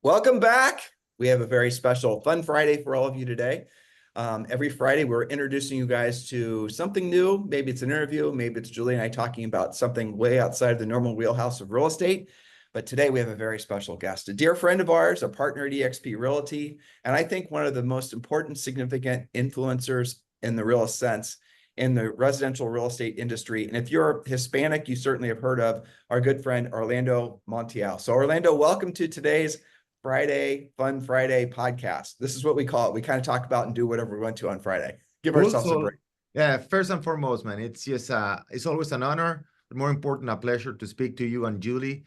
Welcome back. We have a very special Fun Friday for all of you today. Every Friday, we're introducing you guys to something new. Maybe it's an interview, maybe it's Julie and I talking about something way outside of the normal wheelhouse of real estate. But today we have a very special guest, a dear friend of ours, a partner at eXp Realty, and I think one of the most important, significant influencers in the real sense in the residential real estate industry. And if you're Hispanic, you certainly have heard of our good friend, Orlando Montiel. So Orlando, welcome to today's Fun Friday podcast. This is what we call it. We kind of talk about and do whatever we want to on Friday. Give Cool. ourselves a So, break. yeah, first and foremost, man, it's just it's always an honor, but more important, a pleasure to speak to you and Julie.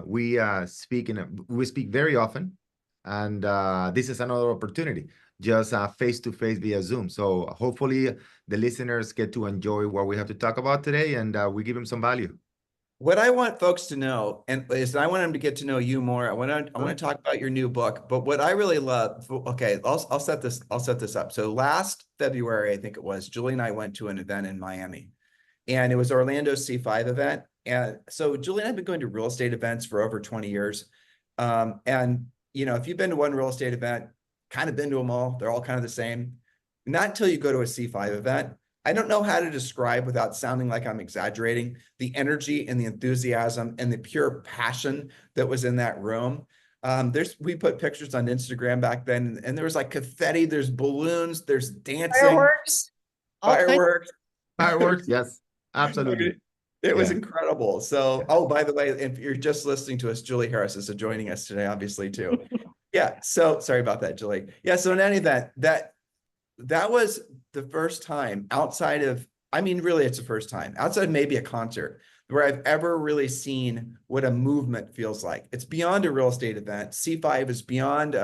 We speak very often, and this is another opportunity, just face to face via Zoom. So hopefully the listeners get to enjoy what we have to talk about today, and we give them some value. What I want folks to know, is I want them to get to know you more. I want to talk about your new book. But what I really love, okay, I'll set this up. So last February, I think it was, Julie and I went to an event in Miami, and it was Orlando's C5 event. And so Julie and I have been going to real estate events for over 20 years. And if you've been to one real estate event, kind of been to them all, they're all kind of the same. Not until you go to a C5 event. I don't know how to describe without sounding like I'm exaggerating the energy and the enthusiasm and the pure passion that was in that room. We put pictures on Instagram back then, and there was like confetti, there's balloons, there's dancing, fireworks. Fireworks, yes, absolutely. It was incredible. So, oh, by the way, if you're just listening to us, Julie Harris is joining us today, obviously, too. Yeah. So sorry about that, Julie. Yeah. So in any event, that was the first time outside of, really, it's the first time outside maybe a concert where I've ever really seen what a movement feels like. It's beyond a real estate event. C5 is beyond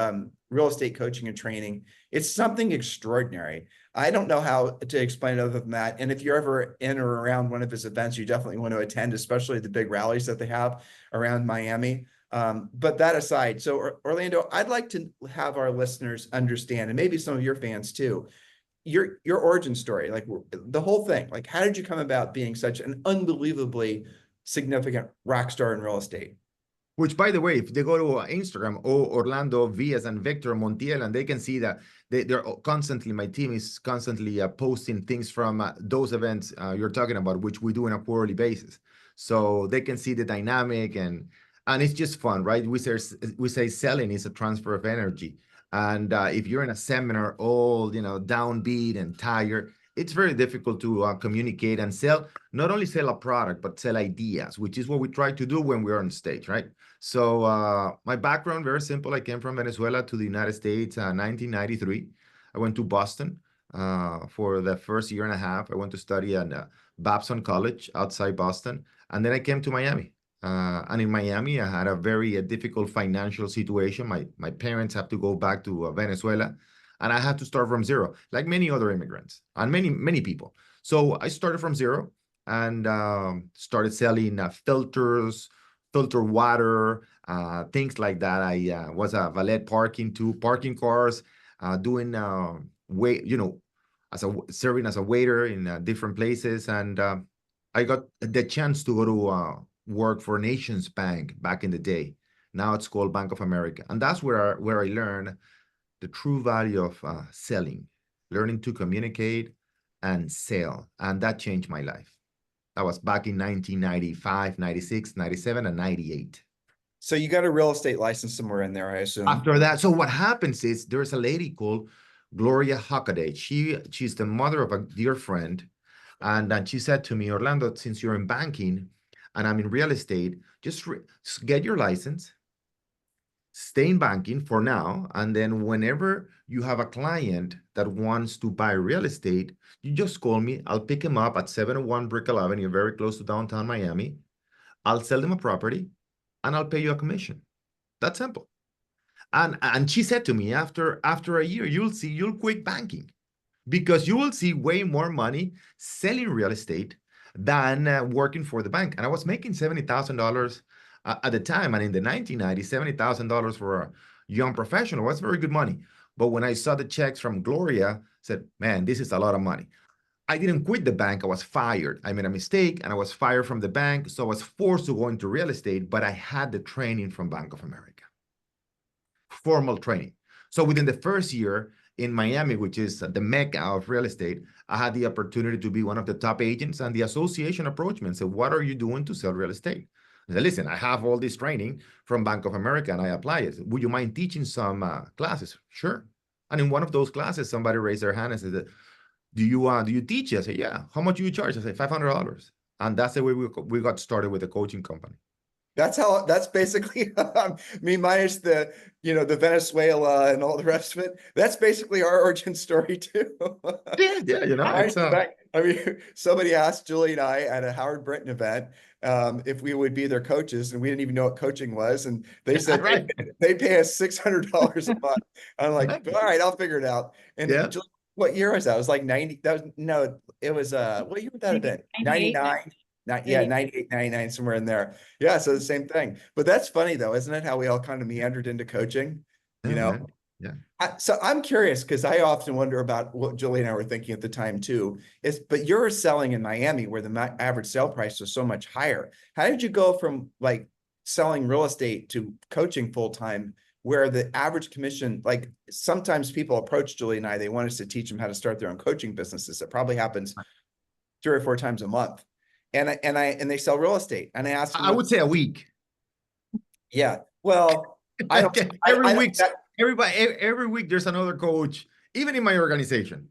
real estate coaching and training. It's something extraordinary. I don't know how to explain it other than that. And if you're ever in or around one of his events, you definitely want to attend, especially the big rallies that they have around Miami. But that aside, so Orlando, I'd like to have our listeners understand, and maybe some of your fans too, your origin story, like the whole thing. Like, how did you come about being such an unbelievably significant rock star in real estate? Which, by the way, if they go to Instagram, Orlando Villas and Victor Montiel, and they can see that they're constantly, my team is constantly posting things from those events you're talking about, which we do on a quarterly basis. So they can see the dynamic, and it's just fun, right? We say selling is a transfer of energy. And if you're in a seminar all, downbeat and tired, it's very difficult to communicate and sell, not only sell a product, but sell ideas, which is what we try to do when we're on stage, right? So my background, very simple. I came from Venezuela to the United States in 1993. I went to Boston for the first year and a half. I went to study at Babson College outside Boston. And then I came to Miami. And in Miami, I had a very difficult financial situation. My parents have to go back to Venezuela, and I had to start from zero, like many other immigrants and many people. So I started from zero and started selling filters, filter water, things like that. I was a valet parking cars, doing serving as a waiter in different places, and I got the chance to go to work for Nations Bank back in the day. Now it's called Bank of America, and that's where I learned the true value of selling, learning to communicate and sell, and that changed my life. That was back in 1995, 96, 97, and 98. So you got a real estate license somewhere in there, I assume. After that, so what happens is there's a lady called Gloria Hockaday. She's the mother of a dear friend, and she said to me, Orlando, since you're in banking and I'm in real estate, just get your license, stay in banking for now, and then whenever you have a client that wants to buy real estate, you just call me. I'll pick him up at 701 Brickell Avenue, very close to downtown Miami. I'll sell them a property, and I'll pay you a commission. That's simple. And she said to me, after a year, you'll quit banking, because you will see way more money selling real estate than working for the bank. And I was making $70,000 at the time. And in the 1990s, $70,000 for a young professional was very good money. But when I saw the checks from Gloria, I said, man, this is a lot of money. I didn't quit the bank. I was fired. I made a mistake and I was fired from the bank. So I was forced to go into real estate, but I had the training from Bank of America. formal training. So within the first year in Miami, which is the mecca of real estate, I had the opportunity to be one of the top agents, and the association approached me and said, what are you doing to sell real estate? I said, listen, I have all this training from Bank of America and I apply it. Would you mind teaching some classes? Sure. And in one of those classes, somebody raised their hand and said, do you teach? I said, yeah. How much do you charge? I said, $500. And that's the way we got started with a coaching company. That's basically, me minus the, the Venezuela and all the rest of it. That's basically our origin story too. Yeah, it's I mean, somebody asked Julie and I at a Howard Brinton event, if we would be their coaches, and we didn't even know what coaching was. And they said right. they pay us $600 a month. I'm like, all right, I'll figure it out. And Yeah. Julie, what year was that? It was like 90. It was what year would that have been? 99. Yeah, 98, 99, somewhere in there. Yeah, so the same thing. But that's funny though, isn't it? How we all kind of meandered into coaching, Yeah, man. Yeah. So I'm curious, because I often wonder about what Julie and I were thinking at the time too, but you're selling in Miami where the average sale price was so much higher. How did you go from like selling real estate to coaching full time, where the average commission, like sometimes people approach Julie and I, they want us to teach them how to start their own coaching businesses. It probably happens 3 or 4 times a month. And they sell real estate. And I asked them, I would say a week. Yeah. Well, every week, every week there's another coach, even in my organization.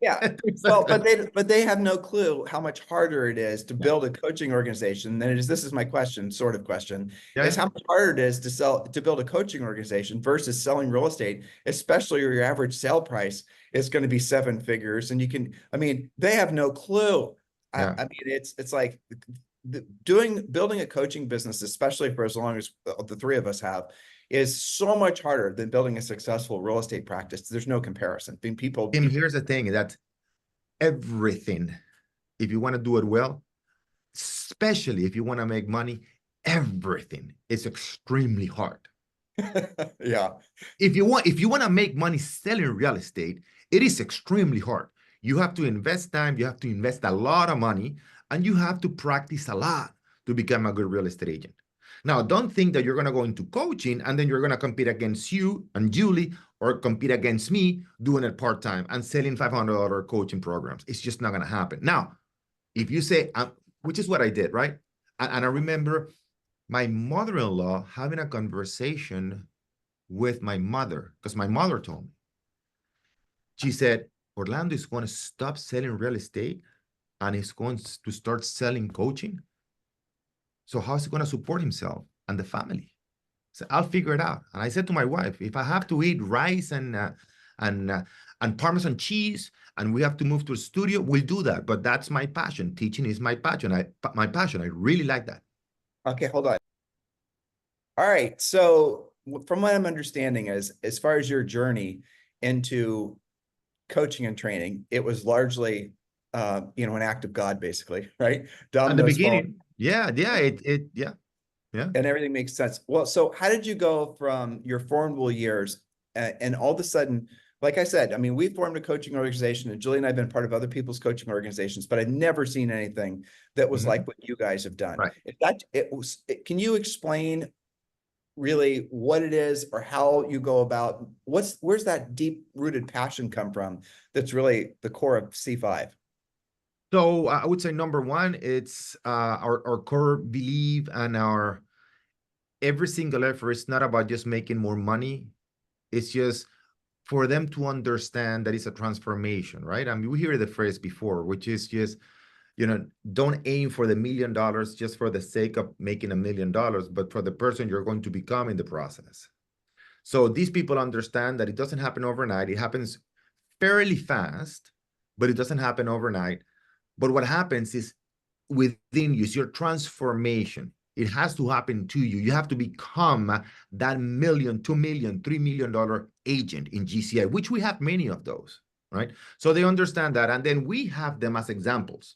Yeah. Well, but they have no clue how much harder it is to build a coaching organization than it is. This is my question, sort of question, is how much harder it is to build a coaching organization versus selling real estate, especially your average sale price is going to be 7 figures. And they have no clue. Yeah. I mean, it's like building a coaching business, especially for as long as the 3 of us have, is so much harder than building a successful real estate practice. There's no comparison. Here's the thing, that everything, if you want to do it well, especially if you want to make money, everything is extremely hard. Yeah. If you want to make money selling real estate, it is extremely hard. You have to invest time, you have to invest a lot of money, and you have to practice a lot to become a good real estate agent. Now, don't think that you're going to go into coaching and then you're going to compete against you and Julie, or compete against me doing it part-time and selling $500 coaching programs. It's just not going to happen. Now, if you say, which is what I did, right? And I remember my mother-in-law having a conversation with my mother, because my mother told me. She said, Orlando is going to stop selling real estate and he's going to start selling coaching. So how's he going to support himself and the family? So I'll figure it out. And I said to my wife, if I have to eat rice and Parmesan cheese, and we have to move to a studio, we'll do that. But that's my passion. Teaching is my passion. I really like that. Okay, hold on. All right. So from what I'm understanding is, as far as your journey into coaching and training, it was largely, an act of God, basically, right? At the beginning, yeah. And everything makes sense. Well, so how did you go from your formidable years and all of a sudden, like I said, I mean, we formed a coaching organization, and Julie and I have been part of other people's coaching organizations, but I've never seen anything that was like what you guys have done. Right. Can you explain really what it is, or how you go about, where's that deep rooted passion come from? That's really the core of C5. So I would say number one, it's our core belief and our every single effort is not about just making more money. It's just for them to understand that it's a transformation, right? I mean, we hear the phrase before, which is just, don't aim for the $1 million just for the sake of making $1 million, but for the person you're going to become in the process. So these people understand that it doesn't happen overnight. It happens fairly fast, but it doesn't happen overnight. But what happens is within you, it's your transformation. It has to happen to you. You have to become that $1 million, $2 million, $3 million agent in GCI, which we have many of those, right? So they understand that. And then we have them as examples.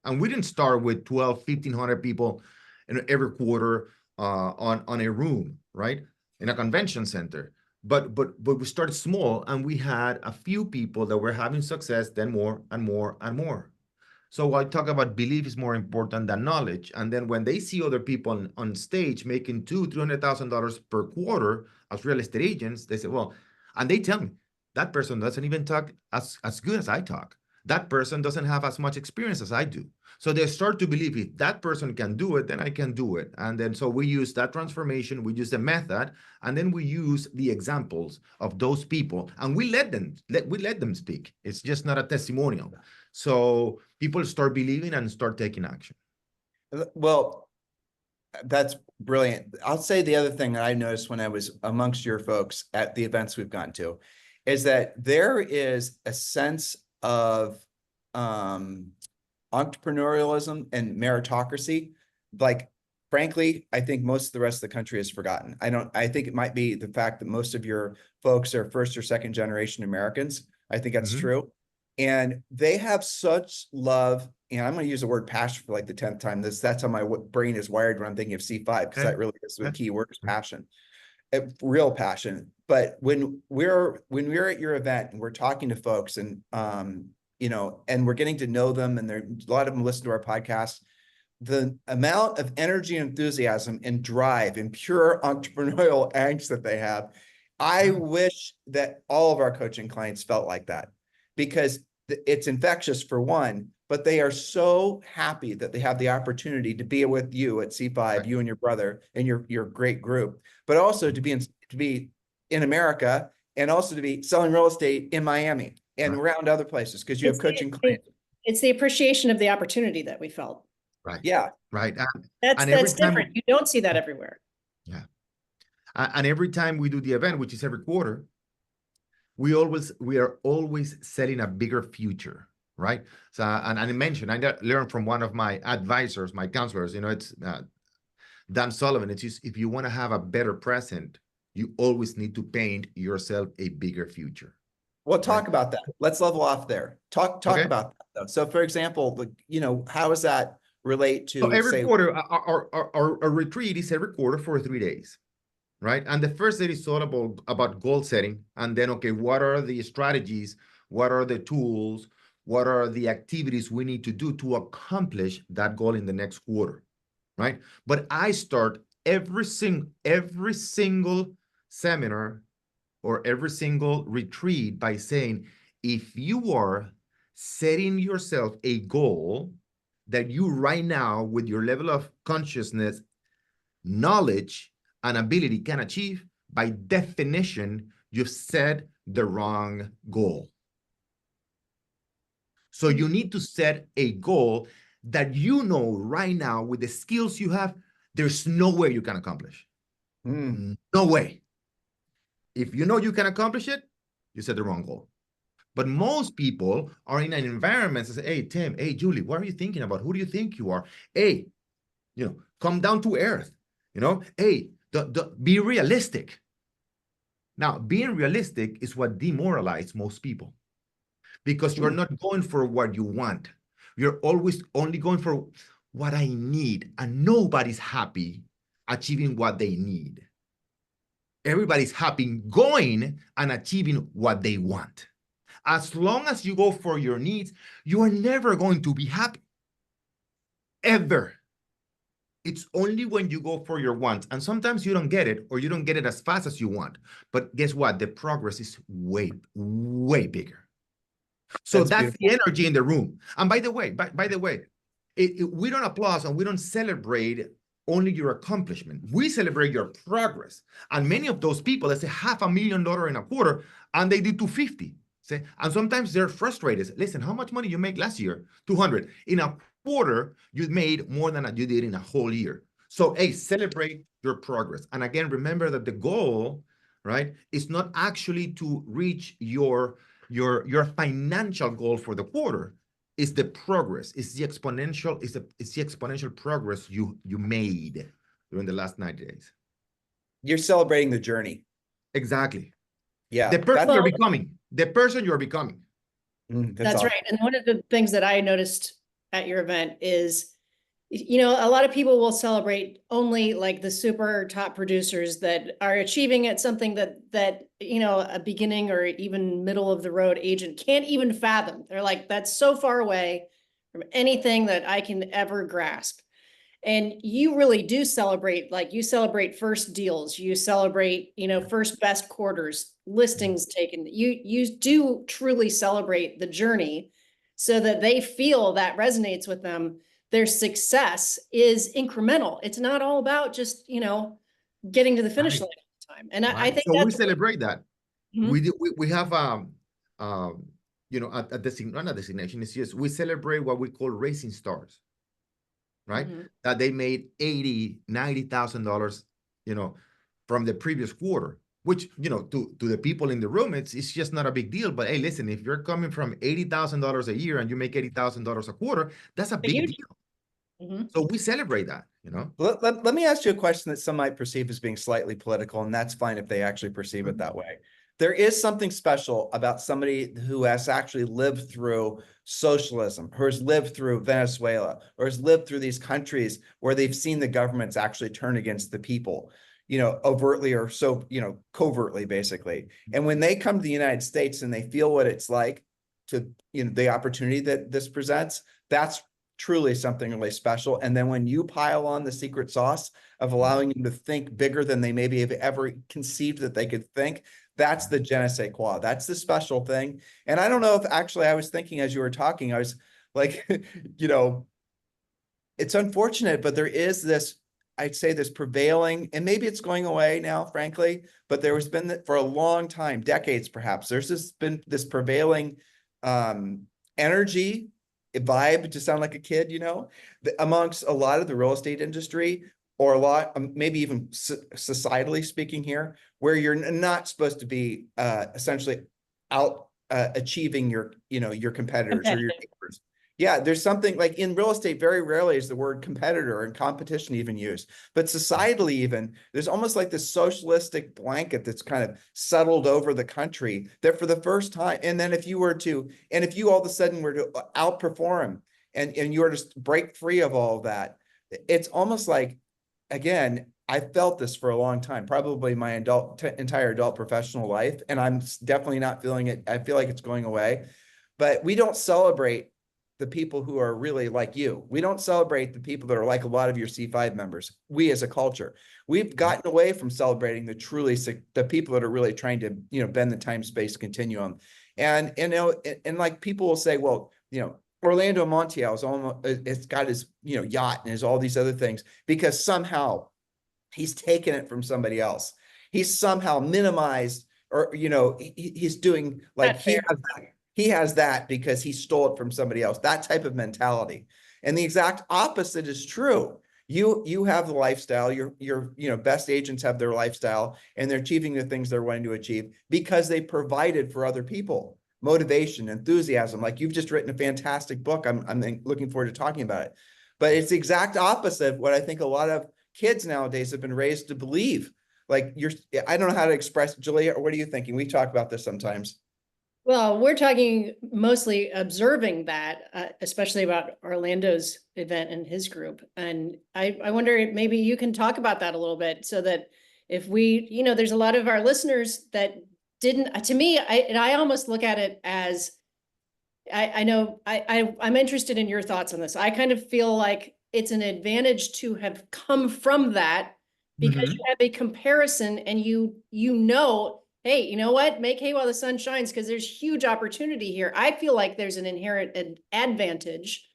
And we didn't start with 12, 1,500 people in every quarter on a room, right? In a convention center. But we started small, and we had a few people that were having success, then more and more and more. So I talk about belief is more important than knowledge. And then when they see other people on stage making $200,000-$300,000 per quarter as real estate agents, they say, well, and they tell me that person doesn't even talk as good as I talk. That person doesn't have as much experience as I do. So they start to believe if that person can do it, then I can do it. And then so we use that transformation, we use the method, and then we use the examples of those people, and we let them speak. It's just not a testimonial. So people start believing and start taking action. Well, that's brilliant. I'll say the other thing that I noticed when I was amongst your folks at the events we've gone to is that there is a sense of entrepreneurialism and meritocracy. Like, frankly, I think most of the rest of the country has forgotten. I think it might be the fact that most of your folks are first or second generation Americans. I think that's true. And they have such love, and I'm going to use the word passion for like the 10th time. That's how my brain is wired when I'm thinking of C5, because that really is the key word, is passion, real passion. But when we're at your event and we're talking to folks and and we're getting to know them, and a lot of them listen to our podcast, the amount of energy and enthusiasm and drive and pure entrepreneurial angst that they have, I wish that all of our coaching clients felt like that, because it's infectious for one, but they are so happy that they have the opportunity to be with you at C5, you and your brother and your great group, but also to be in America, and also to be selling real estate in Miami and around other places, because you have coaching clients. It's the appreciation of the opportunity that we felt. Right. Yeah. Right. That's different. You don't see that everywhere. Yeah. And every time we do the event, which is every quarter, we are always setting a bigger future, right? So, and I mentioned, I learned from one of my advisors, my counselors, it's Dan Sullivan. It's just, if you want to have a better present, you always need to paint yourself a bigger future. Well, talk about that. Let's level off there. Talk Okay. about that, though. So, for example, how does that relate to, so every quarter, our retreat is every quarter for 3 days. Right. And the first day is all about goal setting. And then, okay, what are the strategies? What are the tools? What are the activities we need to do to accomplish that goal in the next quarter? Right. But I start every single seminar or every single retreat by saying, if you are setting yourself a goal that you right now, with your level of consciousness, knowledge, and ability can achieve, by definition, you've set the wrong goal. So you need to set a goal that right now, with the skills you have, there's no way you can accomplish. No way. If you know you can accomplish it, you set the wrong goal. But most people are in an environment that say, hey, Tim, hey, Julie, what are you thinking about? Who do you think you are? Hey, come down to earth. Hey, be realistic. Now, being realistic is what demoralizes most people, because you're not going for what you want. You're always only going for what I need, and nobody's happy achieving what they need. Everybody's happy going and achieving what they want. As long as you go for your needs, you are never going to be happy. Ever. It's only when you go for your wants, and sometimes you don't get it, or you don't get it as fast as you want. But guess what? The progress is way, way bigger. So that's the energy in the room. And by the way, we don't applaud and we don't celebrate only your accomplishment. We celebrate your progress. And many of those people, let's say $500,000 in a quarter, and they did 250. And sometimes they're frustrated. Listen, how much money you make last year? 200. In a quarter, you made more than you did in a whole year. So, hey, celebrate your progress. And again, remember that the goal, right, is not actually to reach your financial goal for the quarter. It's the progress. It's the exponential progress you made during the last 90 days. You're celebrating the journey. Exactly. Yeah. The person you're becoming. The person you're becoming. That's awesome. Right. And one of the things that I noticed at your event is, a lot of people will celebrate only like the super top producers that are achieving at something that a beginning or even middle of the road agent can't even fathom. They're like, that's so far away. from anything that I can ever grasp. And you really do celebrate, like you celebrate first deals, you celebrate, first best quarters, listings taken. You do truly celebrate the journey so that they feel that resonates with them. Their success is incremental. It's not all about just, getting to the finish Right. line all the time. And I Right. think So we that's celebrate that. Mhm. We have a not a designation. It's just we celebrate what we call racing stars, right? Mhm. That they made $80,000-$90,000, from the previous quarter. Which to the people in the room, it's just not a big deal. But hey, listen, if you're coming from $80,000 a year and you make $80,000 a quarter, that's a big Huge. deal. Mhm. So we celebrate that. Let me ask you a question that some might perceive as being slightly political, and that's fine if they actually perceive it that way. There is something special about somebody who has actually lived through socialism, who has lived through Venezuela, or has lived through these countries where they've seen the governments actually turn against the people, overtly or so, covertly, basically. And when they come to the United States and they feel what it's like to, the opportunity that this presents, that's truly something really special. And then when you pile on the secret sauce of allowing them to think bigger than they maybe have ever conceived that they could think, that's the je ne sais quoi. That's the special thing. And I don't know if actually I was thinking as you were talking, I was like, it's unfortunate, but there is this, I'd say this prevailing, and maybe it's going away now, frankly, but there has been for a long time, decades perhaps, there's been this prevailing energy, vibe, to sound like a kid, amongst a lot of the real estate industry, or a lot, maybe even societally speaking here, where you're not supposed to be essentially out achieving your competitors or your neighbors. Yeah, there's something like in real estate, very rarely is the word competitor and competition even used. But societally, even, there's almost like this socialistic blanket that's kind of settled over the country that for the first time, and then if you all of a sudden were to outperform and you were to break free of all of that, it's almost like, again, I felt this for a long time, probably my entire adult professional life, and I'm definitely not feeling it. I feel like it's going away, but we don't celebrate the people who are really like you. We don't celebrate the people that are like a lot of your C5 members. We as a culture, we've gotten away from celebrating the people that are really trying to, bend the time-space continuum. And like people will say, well, Orlando Montiel is almost, it's got his, yacht and his all these other things because somehow he's taken it from somebody else. He's somehow minimized, or, he's doing like he has that because he stole it from somebody else, that type of mentality. And the exact opposite is true. You have the lifestyle, your best agents have their lifestyle, and they're achieving the things they're wanting to achieve because they provided for other people. Motivation, enthusiasm. Like you've just written a fantastic book. I'm looking forward to talking about it. But it's the exact opposite of what I think a lot of kids nowadays have been raised to believe. Like I don't know how to express, Julia, what are you thinking? We talk about this sometimes. Well, we're talking mostly observing that, especially about Orlando's event and his group. And I wonder if maybe you can talk about that a little bit so that if we, there's a lot of our listeners that didn't, to me, I almost look at it as, I know I'm interested in your thoughts on this. I kind of feel like it's an advantage to have come from that because you have a comparison and hey, you know what? Make hay while the sun shines because there's huge opportunity here. I feel like there's an inherent advantage.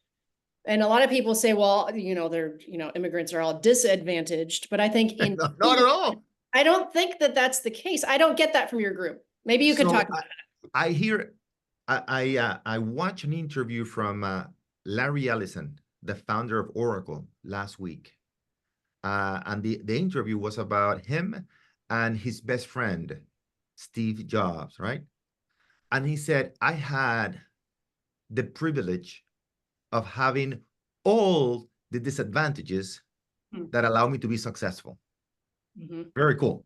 And a lot of people say, well, immigrants are all disadvantaged. But I think Not at all. I don't think that that's the case. I don't get that from your group. Maybe you could talk about it. I watched an interview from Larry Ellison, the founder of Oracle, last week. And the interview was about him and his best friend, Steve Jobs, right? And he said, I had the privilege of having all the disadvantages that allow me to be successful. Very cool,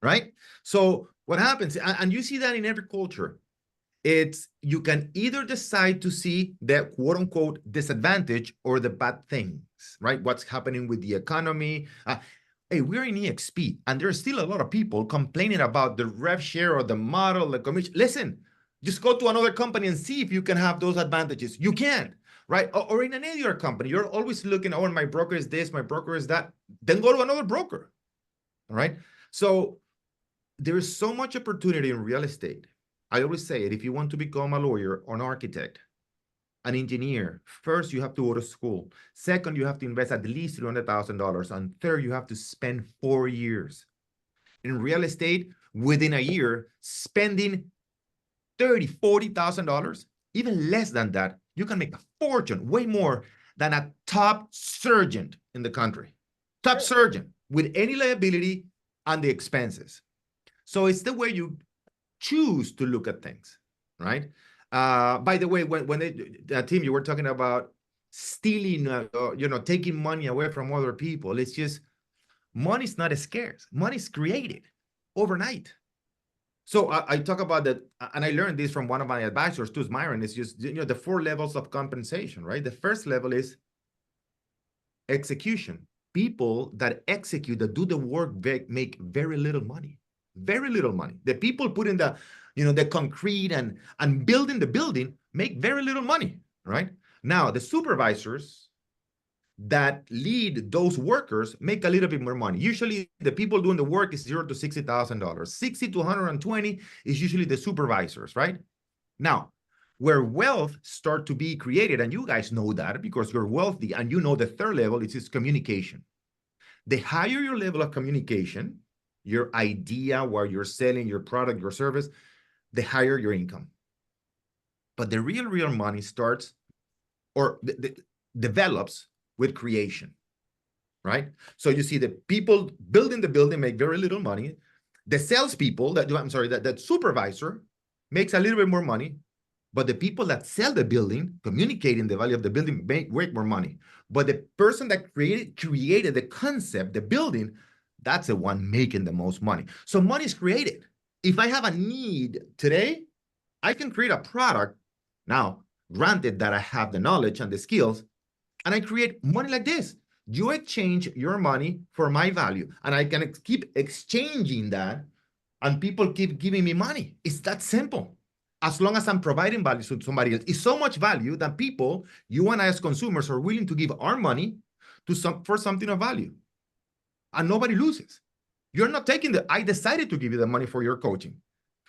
right? So what happens, and you see that in every culture, it's you can either decide to see the quote unquote disadvantage or the bad things, right? What's happening with the economy. Hey, we're in EXP, and there's still a lot of people complaining about the rev share or the model, the commission. Listen, just go to another company and see if you can have those advantages. You can, right? Or in any other company, you're always looking, oh, my broker is this, my broker is that. Then go to another broker, all right? So there is so much opportunity in real estate. I always say it, if you want to become a lawyer or an architect, an engineer, first you have to go to school. Second, you have to invest at least $300,000. And third, you have to spend 4 years. In real estate, within a year, spending $30,000, $40,000, even less than that, you can make a fortune, way more than a top surgeon in the country. Top surgeon with any liability and the expenses. So it's the way you choose to look at things, right? By the way, when Tim, you were talking about stealing, taking money away from other people. It's just, money's not scarce. Money's created overnight. So I talk about that, and I learned this from one of my advisors, too, Myron. It's just, the 4 levels of compensation, right? The first level is execution. People that execute, that do the work, make very little money. Very little money. The people putting the, the concrete and building the building make very little money, right? Now, the supervisors that lead those workers make a little bit more money. Usually, the people doing the work is $0 to $60,000. 60 to 120 is usually the supervisors, right? Now, where wealth start to be created, and you guys know that because you're wealthy, and you know the third level is communication. The higher your level of communication, your idea, where you're selling your product, your service, the higher your income. But the real money starts or develops with creation, right? So you see the people building the building make very little money. The salespeople, that supervisor makes a little bit more money, but the people that sell the building, communicating the value of the building, make more money. But the person that created the concept, the building, that's the one making the most money. So money is created. If I have a need today, I can create a product. Now, granted that I have the knowledge and the skills, and I create money like this. You exchange your money for my value, and I can keep exchanging that, and people keep giving me money. It's that simple. As long as I'm providing value to somebody else, it's so much value that people, you and I as consumers, are willing to give our money for something of value. And nobody loses. You're not taking I decided to give you the money for your coaching,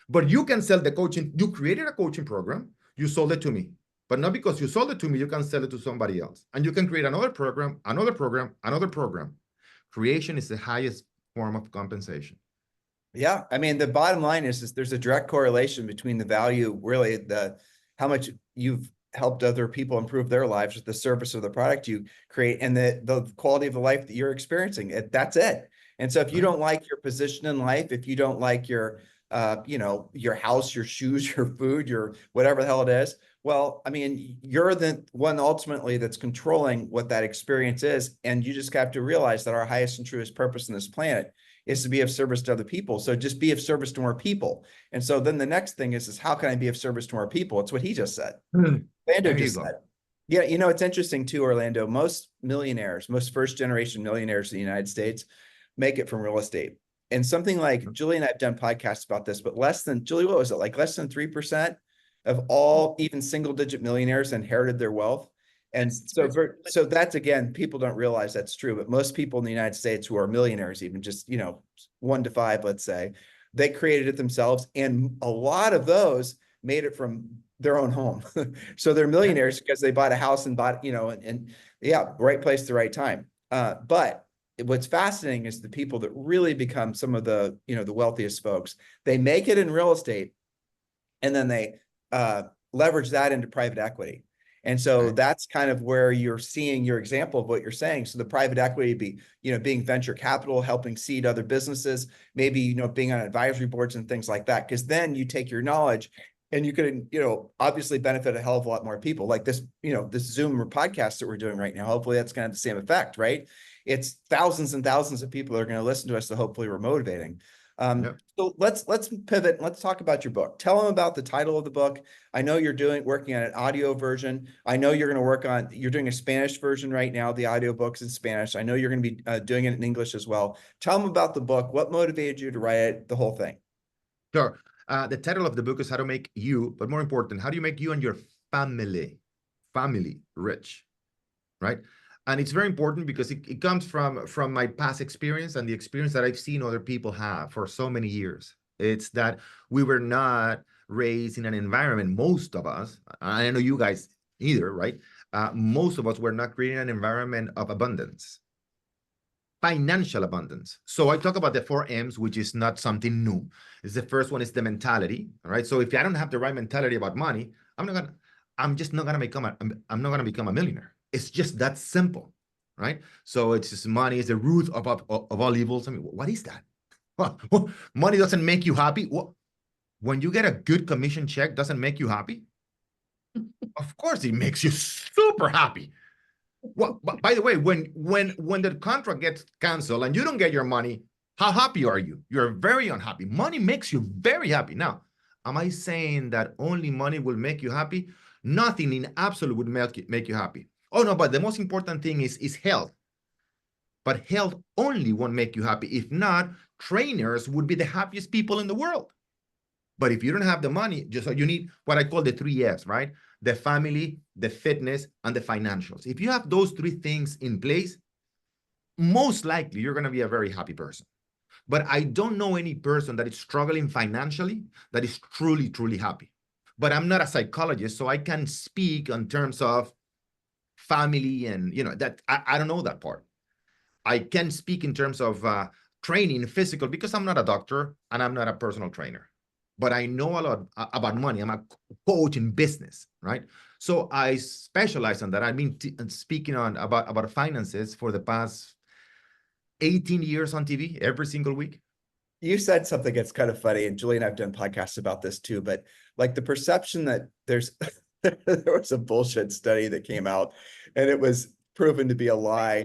but you can sell the coaching. You created a coaching program, you sold it to me, but not because you sold it to me, you can sell it to somebody else. And you can create another program, another program, another program. Creation is the highest form of compensation. Yeah. I mean, the bottom line is there's a direct correlation between the value, really how much you've helped other people improve their lives with the service or the product you create, and the quality of the life that you're experiencing. That's it. And so if you don't like your position in life, if you don't like your house, your shoes, your food, your whatever the hell it is, well, I mean, you're the one ultimately that's controlling what that experience is. And you just have to realize that our highest and truest purpose on this planet is to be of service to other people. So just be of service to more people. And so then the next thing is how can I be of service to more people? It's what he just said. Orlando just said. Yeah, it's interesting too, Orlando. Most millionaires, most first-generation millionaires in the United States make it from real estate. And something like, Julie and I have done podcasts about this, but Julie, what was it? Like less than 3% of all even single-digit millionaires inherited their wealth. And so that's, again, people don't realize that's true, but most people in the United States who are millionaires, even just, 1 to 5, let's say, they created it themselves. And a lot of made it from their own home. So they're millionaires because they bought a house and bought, and right place at the right time. But what's fascinating is the people that really become some of the, the wealthiest folks, they make it in real estate and then they leverage that into private equity. And so that's kind of where you're seeing your example of what you're saying. So the private equity be, being venture capital, helping seed other businesses, maybe, being on advisory boards and things like that. Because then you take your knowledge and you can, obviously benefit a hell of a lot more people like this, this Zoom podcast that we're doing right now. Hopefully that's going to have the same effect, right? It's thousands and thousands of people that are going to listen to us. So hopefully we're motivating. So let's pivot. Let's talk about your book. Tell them about the title of the book. I know you're working on an audio version. I know you're going to you're doing a Spanish version right now. The audio book's in Spanish. I know you're going to be doing it in English as well. Tell them about the book. What motivated you to write it, the whole thing? Sure. The title of the book is How to Make You, but more important, how do you make you and your family family rich, right? And it's very important because it comes from my past experience and the experience that I've seen other people have for so many years. It's that we were not raised in an environment, most of us, I know you guys either, right? Most of us were not creating an environment of abundance, financial abundance. So I talk about the 4 M's, which is not something new. It's the first one is the mentality, all right? So if I don't have the right mentality about money, I'm just not gonna become I'm not gonna become a millionaire. It's just that simple, right? So it's just money is the root of all evils. I mean, what is that? Money doesn't make you happy. When you get a good commission check, doesn't make you happy? Of course, it makes you super happy. Well, by the way, when the contract gets canceled and you don't get your money, how happy are you? You're very unhappy. Money makes you very happy. Now, am I saying that only money will make you happy? Nothing in absolute would make you happy. Oh no, but the most important thing is health. But health only won't make you happy. If not, trainers would be the happiest people in the world. But if you don't have the money, you need what I call the 3 F's, right? The family, the fitness, and the financials. If you have those 3 things in place, most likely you're going to be a very happy person. But I don't know any person that is struggling financially that is truly, truly happy. But I'm not a psychologist, so I can speak in terms of family and, that I don't know that part. I can speak in terms of training, physical, because I'm not a doctor and I'm not a personal trainer. But I know a lot about money. I'm a coach in business, right? So I specialize on that. I've been speaking about finances for the past 18 years on TV every single week. You said something that's kind of funny, and Julie and I've done podcasts about this too, but like the perception that there was a bullshit study that came out and it was proven to be a lie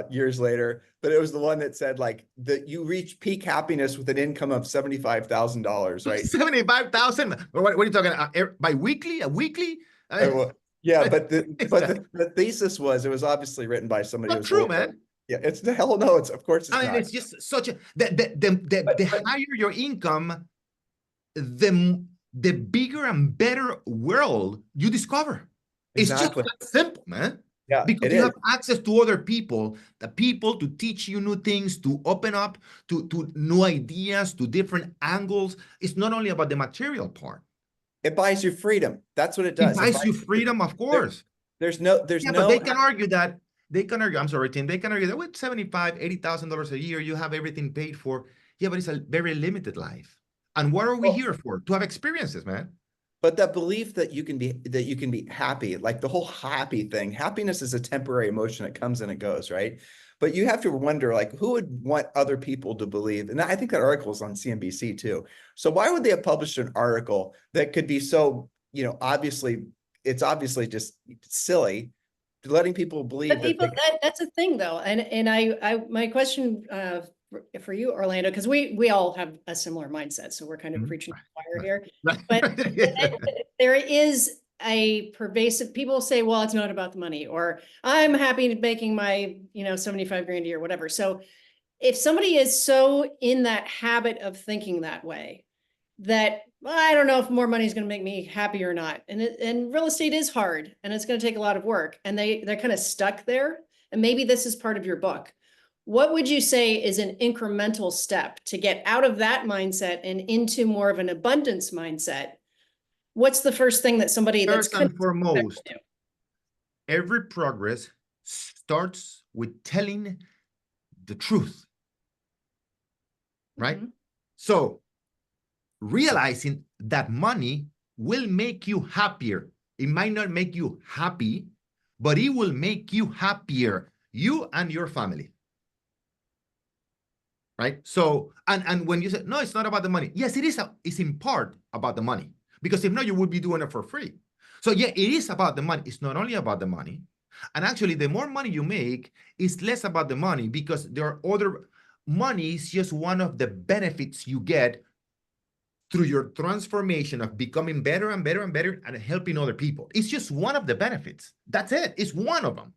years later, but it was the one that said like that you reach peak happiness with an income of $75,000, right? 75,000. What are you talking about? Bi-weekly? A weekly? Yeah, but the thesis was, it was obviously written by somebody not true, man. Yeah, it's the hell no. Of course it's not. It's just such a the higher your income, the bigger and better world you discover. Exactly. It's just that simple, man. Yeah, because you have access to other people, the people to teach you new things, to open up to new ideas, to different angles. It's not only about the material part. It buys you freedom. That's what it does. It buys you freedom, of course. There's no. But they can argue that. I'm sorry, Tim. They can argue that with $75,000, $80,000 a year, you have everything paid for. Yeah, but it's a very limited life. And what are we here for? To have experiences, man. But that belief that you can be happy, like the whole happy thing, happiness is a temporary emotion. It comes and it goes, right? But you have to wonder, like, who would want other people to believe? And I think that article is on CNBC too. So why would they have published an article that could be so, it's obviously just silly, letting people believe that's a thing though. And I my question for you, Orlando, because we all have a similar mindset, so we're kind of preaching to the choir here. But there is a pervasive, people say, well, it's not about the money, or I'm happy making my 75 grand a year, whatever. So if somebody is so in that habit of thinking that way, that I don't know if more money is going to make me happy or not, and real estate is hard and it's going to take a lot of work, and they're kind of stuck there. And maybe this is part of your book. What would you say is an incremental step to get out of that mindset and into more of an abundance mindset? What's the first thing that somebody that's first and foremost, every progress starts with telling the truth, right? So realizing that money will make you happier. It might not make you happy, but it will make you happier, you and your family. Right? So, and when you say, no, it's not about the money. Yes, it is. It's in part about the money, because if not, you would be doing it for free. So yeah, it is about the money. It's not only about the money. And actually, the more money you make, it's less about the money, because there are other, money is just one of the benefits you get through your transformation of becoming better and better and better and helping other people. It's just one of the benefits. That's it. It's one of them.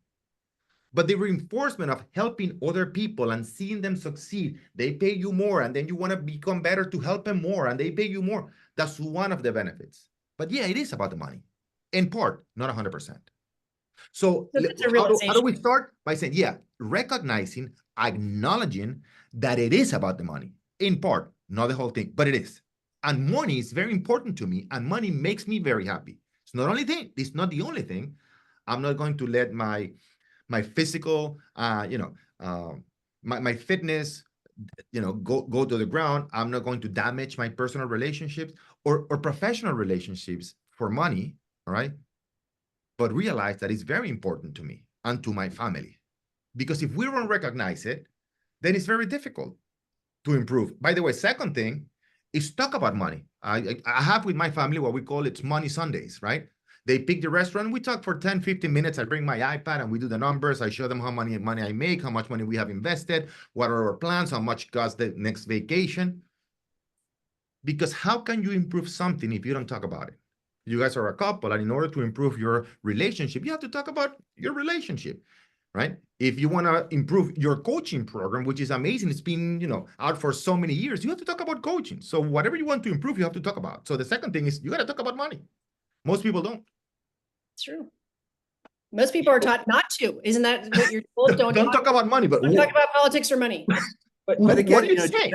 But the reinforcement of helping other people and seeing them succeed, they pay you more, and then you want to become better to help them more, and they pay you more. That's one of the benefits. But yeah, it is about the money. In part, not 100%. So So that's a how do realization. we start? By saying, yeah, recognizing, acknowledging that it is about the money, in part, not the whole thing, but it is. And money is very important to me, and money makes me very happy. It's not only thing, it's not the only thing. I'm not going to let my physical, my fitness, go to the ground. I'm not going to damage my personal relationships or professional relationships for money. All right. But realize that it's very important to me and to my family. Because if we don't recognize it, then it's very difficult to improve. By the way, second thing is talk about money. I have with my family what we call it's money Sundays, right? They pick the restaurant. We talk for 10, 15 minutes. I bring my iPad and we do the numbers. I show them how money I make, how much money we have invested, what are our plans, how much costs the next vacation. Because how can you improve something if you don't talk about it? You guys are a couple, and in order to improve your relationship, you have to talk about your relationship, right? If you want to improve your coaching program, which is amazing, it's been, out for so many years, you have to talk about coaching. So whatever you want to improve, you have to talk about. So the second thing is you got to talk about money. Most people don't. It's true. Most people are taught not to. Isn't that what you're told? Don't talk about money, but don't talk about politics or money. But again, what are you saying?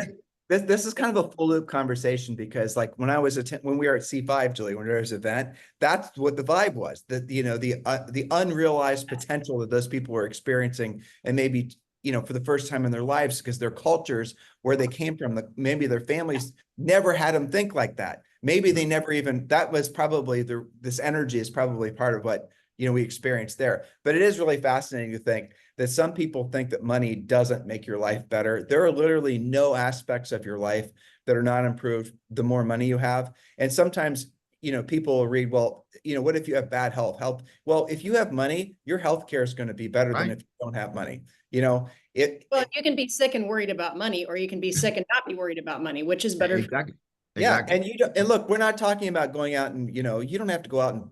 This is kind of a full loop conversation, because like when we were at C5, Julie, when there was an event, that's what the vibe was, that, the unrealized potential that those people were experiencing, and maybe, for the first time in their lives, because their cultures, where they came from, maybe their families never had them think like that. Maybe they never even, that was probably this energy is probably part of what, we experienced there. But it is really fascinating to think that some people think that money doesn't make your life better. There are literally no aspects of your life that are not improved the more money you have. And sometimes, people will read, well, what if you have bad health? Well, if you have money, your health care is going to be better than if you don't have money. Well, you can be sick and worried about money, or you can be sick and not be worried about money, which is better. Exactly. Yeah. And look, we're not talking about going out and, you don't have to go out and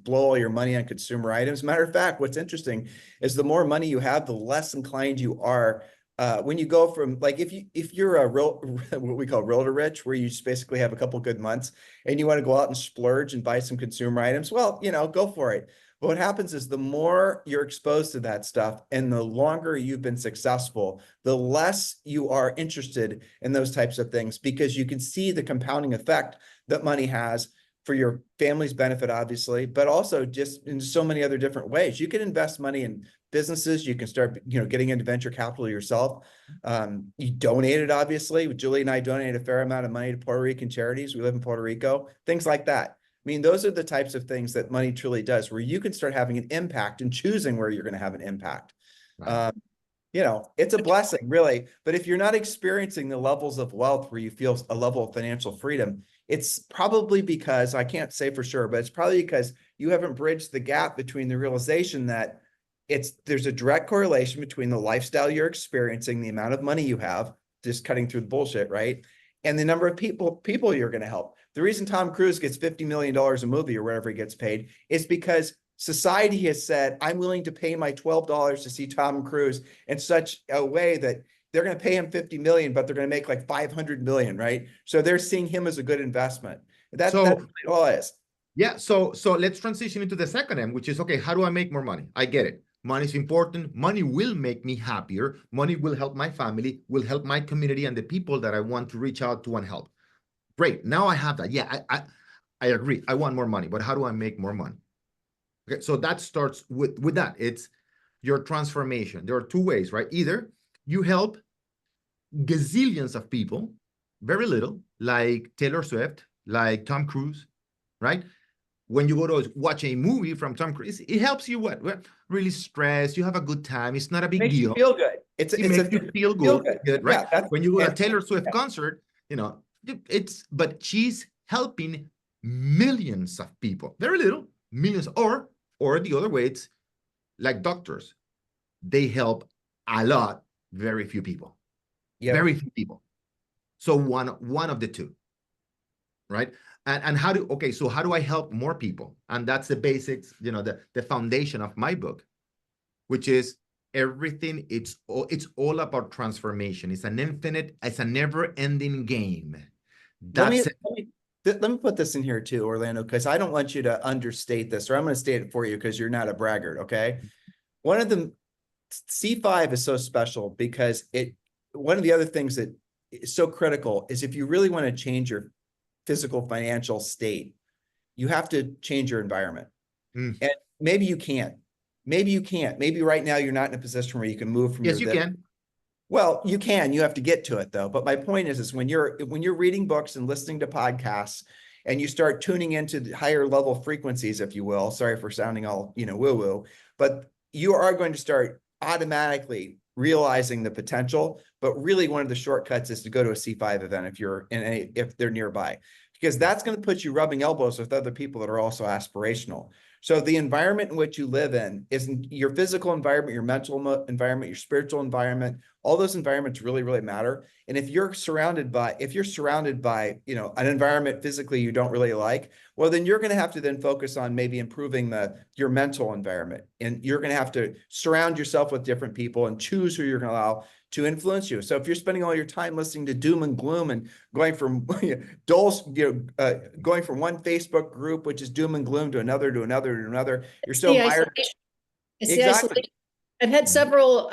blow all your money on consumer items. Matter of fact, what's interesting is the more money you have, the less inclined you are when you go from, like, if you're a real what we call realtor rich, where you just basically have a couple good months and you want to go out and splurge and buy some consumer items, well, go for it. But what happens is the more you're exposed to that stuff and the longer you've been successful, the less you are interested in those types of things, because you can see the compounding effect that money has for your family's benefit, obviously, but also just in so many other different ways. You can invest money in businesses. You can start, getting into venture capital yourself. You donate it, obviously. Julie and I donated a fair amount of money to Puerto Rican charities. We live in Puerto Rico, things like that. I mean, those are the types of things that money truly does, where you can start having an impact and choosing where you're going to have an impact. Right. It's a blessing, really. But if you're not experiencing the levels of wealth where you feel a level of financial freedom, it's probably because, I can't say for sure, but it's probably because you haven't bridged the gap between the realization that there's a direct correlation between the lifestyle you're experiencing, the amount of money you have, just cutting through the bullshit, right? And the number of people you're going to help. The reason Tom Cruise gets $50 million a movie or whatever he gets paid is because society has said, I'm willing to pay my $12 to see Tom Cruise in such a way that they're going to pay him 50 million, but they're going to make like 500 million, right? So they're seeing him as a good investment. That's all it is. Yeah. So let's transition into the second M, which is, okay, how do I make more money? I get it. Money is important. Money will make me happier. Money will help my family, will help my community and the people that I want to reach out to and help. Great. Now I have that. Yeah, I agree. I want more money, but how do I make more money? Okay. So that starts with that. It's your transformation. There are two ways, right? Either you help gazillions of people, very little, like Taylor Swift, like Tom Cruise, right? When you go to watch a movie from Tom Cruise, it helps you really stress. You have a good time. It's not a big Makes deal. You feel good. It makes you feel good, right? Yeah, when you go to a Taylor Swift concert, but she's helping millions of people. Very little, millions, or the other way, it's like doctors. They help a lot, very few people. Yep. Very few people. So one of the two, right? And how do I help more people? And that's the basics, the foundation of my book, which is everything. It's all about transformation. It's a never-ending game. Let me let me put this in here too, Orlando, because I don't want you to understate this, or I'm going to state it for you because you're not a braggart. Okay. One of the C5 is so special because one of the other things that is so critical is if you really want to change your physical financial state, you have to change your environment. And maybe you can't. Maybe you can't. Maybe right now you're not in a position where you can move from Yes, you can. Well, you can. You have to get to it though. But my point is when you're reading books and listening to podcasts and you start tuning into the higher level frequencies, if you will, sorry for sounding all, woo-woo, but you are going to start automatically realizing the potential. But really one of the shortcuts is to go to a C5 event if they're nearby, because that's going to put you rubbing elbows with other people that are also aspirational. So the environment in which you live in isn't your physical environment, your mental environment, your spiritual environment. All those environments really, really matter. And if you're surrounded by, an environment physically you don't really like, well, then you're going to have to then focus on maybe improving your mental environment. And you're going to have to surround yourself with different people and choose who you're going to allow to influence you. So if you're spending all your time listening to doom and gloom and going from going from one Facebook group, which is doom and gloom, to another, you're so mired. Exactly. I've had several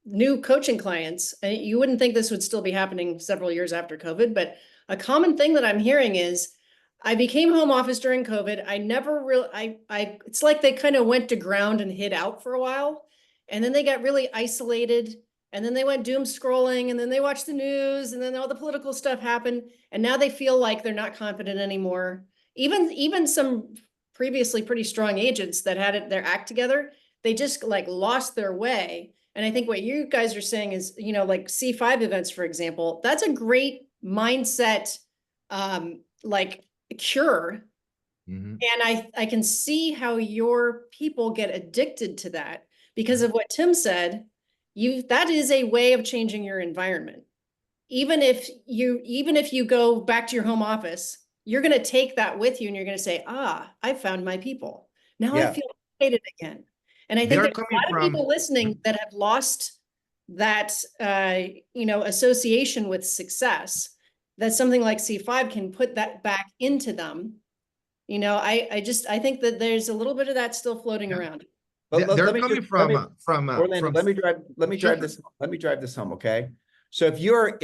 new coaching clients, and you wouldn't think this would still be happening several years after COVID, but a common thing that I'm hearing is I became home office during COVID. I never really, it's like they kind of went to ground and hid out for a while, and then they got really isolated, and then they went doom scrolling, and then they watched the news, and then all the political stuff happened, and now they feel like they're not confident anymore. Even some previously pretty strong agents that had their act together, they just like lost their way. And I think what you guys are saying is, like C5 events, for example, that's a great mindset, like cure. And I can see how your people get addicted to that because of what Tim said. That is a way of changing your environment. Even if you go back to your home office, you're going to take that with you and you're going to say, I found my people. Now I feel excited again. And I think there's a lot of people listening that have lost that, association with success, that something like C5 can put that back into them. I think that there's a little bit of that still floating around. They're coming from Orlando, let me drive this home. Okay. So if you're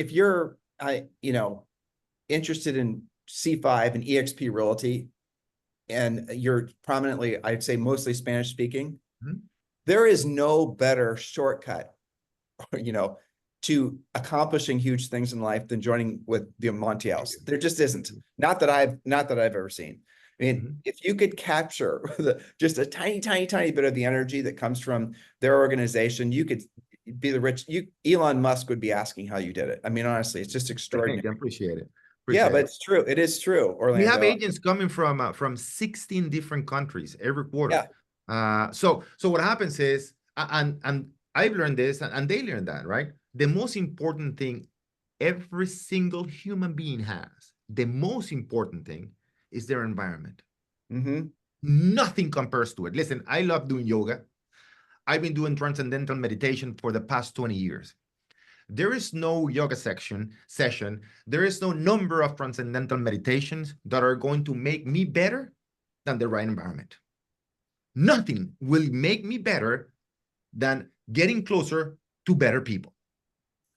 interested in C5 and EXP Realty, and you're prominently, I'd say mostly Spanish speaking, there is no better shortcut, to accomplishing huge things in life than joining with the Montiels. There just isn't. Not that I've ever seen. I mean, if you could capture just a tiny, tiny, tiny bit of the energy that comes from their organization, you could be Elon Musk would be asking how you did it. I mean, honestly, it's just extraordinary. I appreciate it. Yeah, but it's true. It is true, Orlando. We have agents coming from 16 different countries every quarter. Yeah. So what happens is, and I've learned this, and they learned that, right? The most important thing every single human being has, the most important thing is their environment. Nothing compares to it. Listen, I love doing yoga. I've been doing transcendental meditation for the past 20 years. There is no yoga session. There is no number of transcendental meditations that are going to make me better than the right environment. Nothing will make me better than getting closer to better people.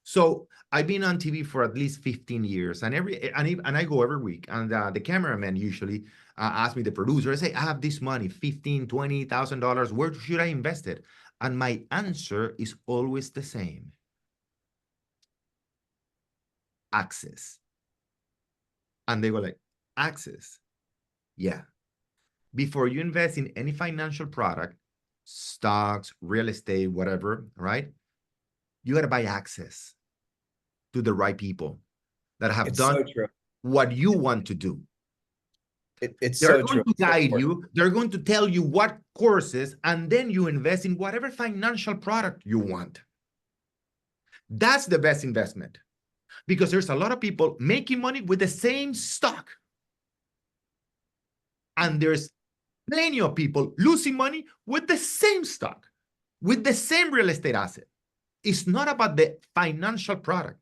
So I've been on TV for at least 15 years, and I go every week, and the cameraman usually ask me, the producer, I say, I have this money, $15,000, $20,000. Where should I invest it? And my answer is always the same. Access. And they go like, access? Yeah. Before you invest in any financial product, stocks, real estate, whatever, right? You got to buy access to the right people that have done what you want to do. They're going to guide you. They're going to tell you what courses, and then you invest in whatever financial product you want. That's the best investment, because there's a lot of people making money with the same stock. And there's plenty of people losing money with the same stock, with the same real estate asset. It's not about the financial product.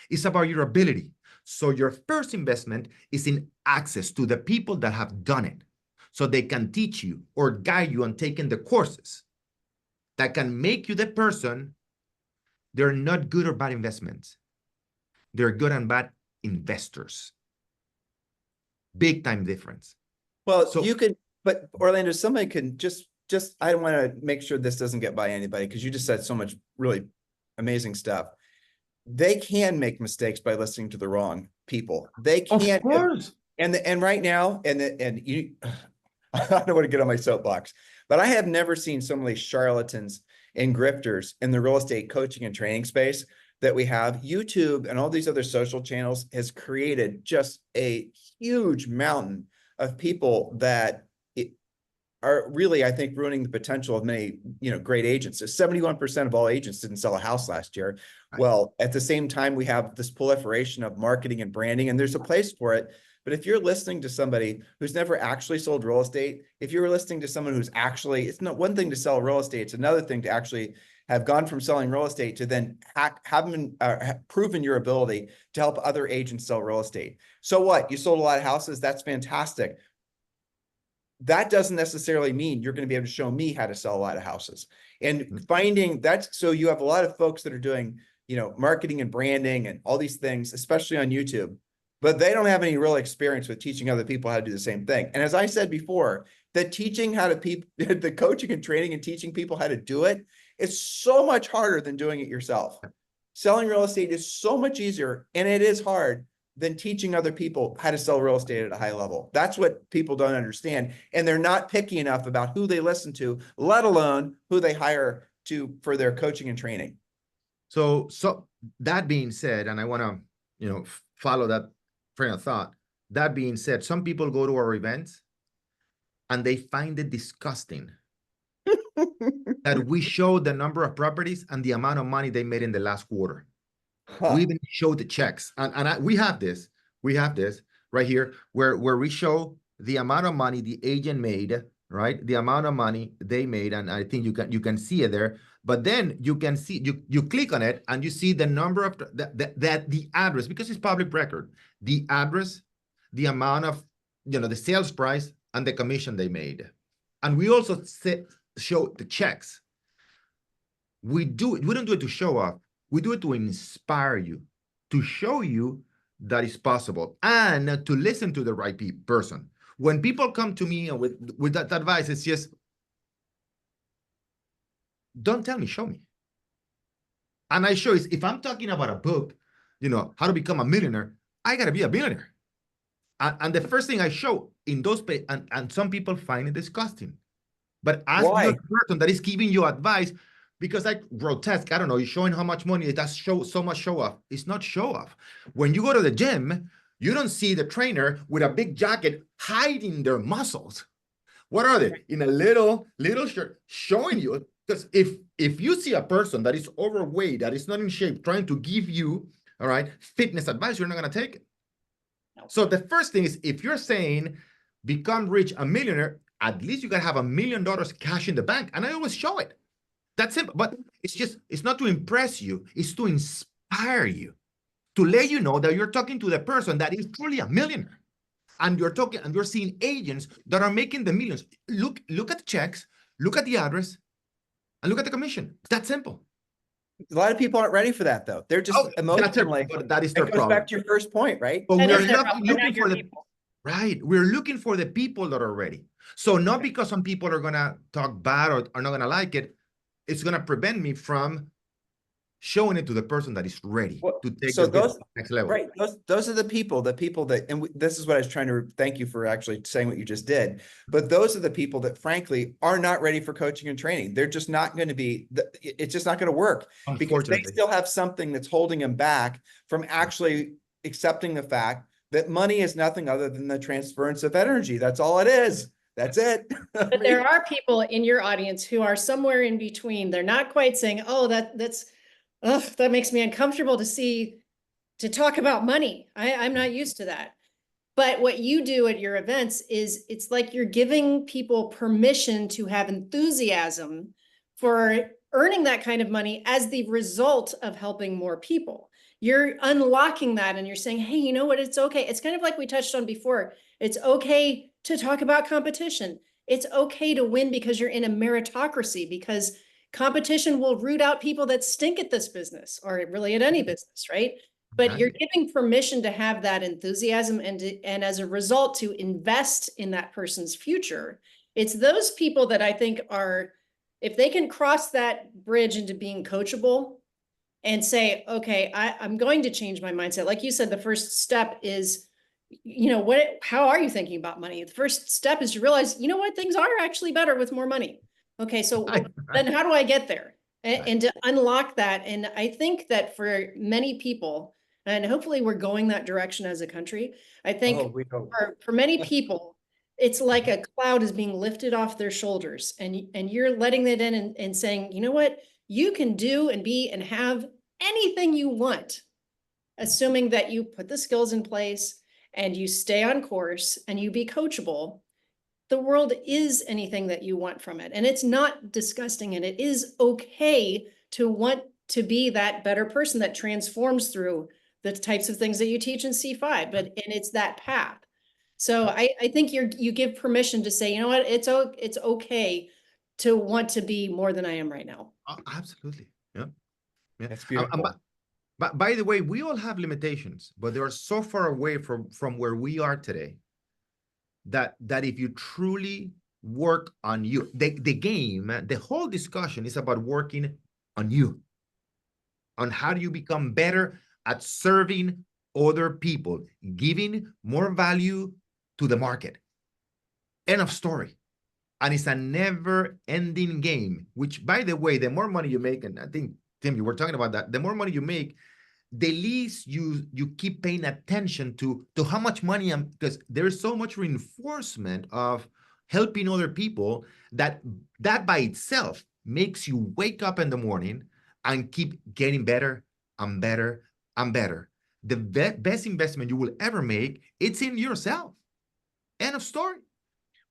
It's about your ability. So your first investment is in access to the people that have done it, so they can teach you or guide you on taking the courses that can make you the person. They're not good or bad investments. They're good and bad investors. Big time difference. Well, So you could, but Orlando, somebody can just, I want to make sure this doesn't get by anybody, because you just said so much really amazing stuff. They can make mistakes by listening to the wrong people. They of can't. course. And right now, and you, I don't want to get on my soapbox, but I have never seen so many charlatans and grifters in the real estate coaching and training space that we have. YouTube and all these other social channels has created just a huge mountain of people that are really, I think, ruining the potential of many, great agents. So 71% of all agents didn't sell a house last year. Right. Well, at the same time, we have this proliferation of marketing and branding, and there's a place for it. But if you're listening to somebody who's never actually sold real estate, if you're listening to someone who's actually, it's not one thing to sell real estate, it's another thing to actually have gone from selling real estate to then have proven your ability to help other agents sell real estate. So what? You sold a lot of houses. That's fantastic. That doesn't necessarily mean you're going to be able to show me how to sell a lot of houses. And finding that's, so you have a lot of folks that are doing, marketing and branding and all these things, especially on YouTube, but they don't have any real experience with teaching other people how to do the same thing. And as I said before, the coaching and training and teaching people how to do it is so much harder than doing it yourself. Selling real estate is so much easier, and it is hard, than teaching other people how to sell real estate at a high level. That's what people don't understand. And they're not picky enough about who they listen to, let alone who they hire for their coaching and training. So that being said, and I want to, follow that train of thought. That being said, some people go to our events and they find it disgusting that we show the number of properties and the amount of money they made in the last quarter. We even show the checks, and we have this right here where we show the amount of money the agent made, right? The amount of money they made, and I think you can see it there. But then you can see you click on it and you see the number of the address, because it's public record, the address, the amount of the sales price, and the commission they made, and we also show the checks. We don't do it to show off. We do it to inspire you, to show you that it's possible, and to listen to the right person. When people come to me with that advice, it's just, don't tell me, show me. And I show, if I'm talking about a book, how to become a millionaire, I got to be a billionaire. And the first thing I show in those and some people find it disgusting. But ask the person that is giving you advice, because grotesque, I don't know, you're showing how much money, that's so much show off. It's not show off. When you go to the gym, you don't see the trainer with a big jacket hiding their muscles. What are they? In a little shirt, showing you. Because if you see a person that is overweight, that is not in shape, trying to give you, all right, fitness advice, you're not going to take it. No. So the first thing is, if you're saying become rich, a millionaire, at least you got to have $1 million cash in the bank. And I always show it. That's it. But it's not to impress you. It's to inspire you, to let you know that you're talking to the person that is truly a millionaire. And you're seeing agents that are making the millions. Look at the checks, look at the address, and look at the commission. It's that simple. A lot of people aren't ready for that, though. They're just emotionally. But that is their problem. It goes back to your first point, right? But we're looking for the people. Right. We're looking for the people that are ready. So not because some people are going to talk bad or are not going to like it, it's going to prevent me from showing it to the person that is ready to take the next level. Right. Those are the people that, and this is what I was trying to thank you for actually saying what you just did. But those are the people that, frankly, are not ready for coaching and training. They're just not going to be, it's just not going to work, because they still have something that's holding them back from actually accepting the fact that money is nothing other than the transference of energy. That's all it is. That's it. But there are people in your audience who are somewhere in between. They're not quite saying, oh, that makes me uncomfortable to talk about money. I'm not used to that. But what you do at your events is, it's like you're giving people permission to have enthusiasm for earning that kind of money as the result of helping more people. you're unlocking that and you're saying, hey, you know what? It's okay. It's kind of like we touched on before. It's okay to talk about competition. It's okay to win because you're in a meritocracy, because competition will root out people that stink at this business or really at any business, right? But you're giving permission to have that enthusiasm and as a result to invest in that person's future. It's those people that I think are, if they can cross that bridge into being coachable and say, okay, I'm going to change my mindset. Like you said, the first step is, how are you thinking about money? The first step is to realize, you know what, things are actually better with more money. Okay, so then how do I get there? And to unlock that. And I think that for many people, and hopefully we're going that direction as a country, I think for many people, it's like a cloud is being lifted off their shoulders, and you're letting that in and saying, you know what, you can do and be and have anything you want, assuming that you put the skills in place and you stay on course and you be coachable. The world is anything that you want from it. And it's not disgusting, and it is okay to want to be that better person that transforms through the types of things that you teach in C5, and it's that path. So I think you give permission to say, you know what, it's okay to want to be more than I am right now. Absolutely. Yeah. That's beautiful. But by the way, we all have limitations, but they are so far away from where we are today that if you truly work on you, the whole discussion is about working on you, on how do you become better at serving other people, giving more value to the market. End of story. And it's a never-ending game, which, by the way, the more money you make, and I think, Tim, you were talking about that, the more money you make, the least you keep paying attention to how much money because there's so much reinforcement of helping other people that by itself makes you wake up in the morning and keep getting better and better and better. The best investment you will ever make, it's in yourself. End of story.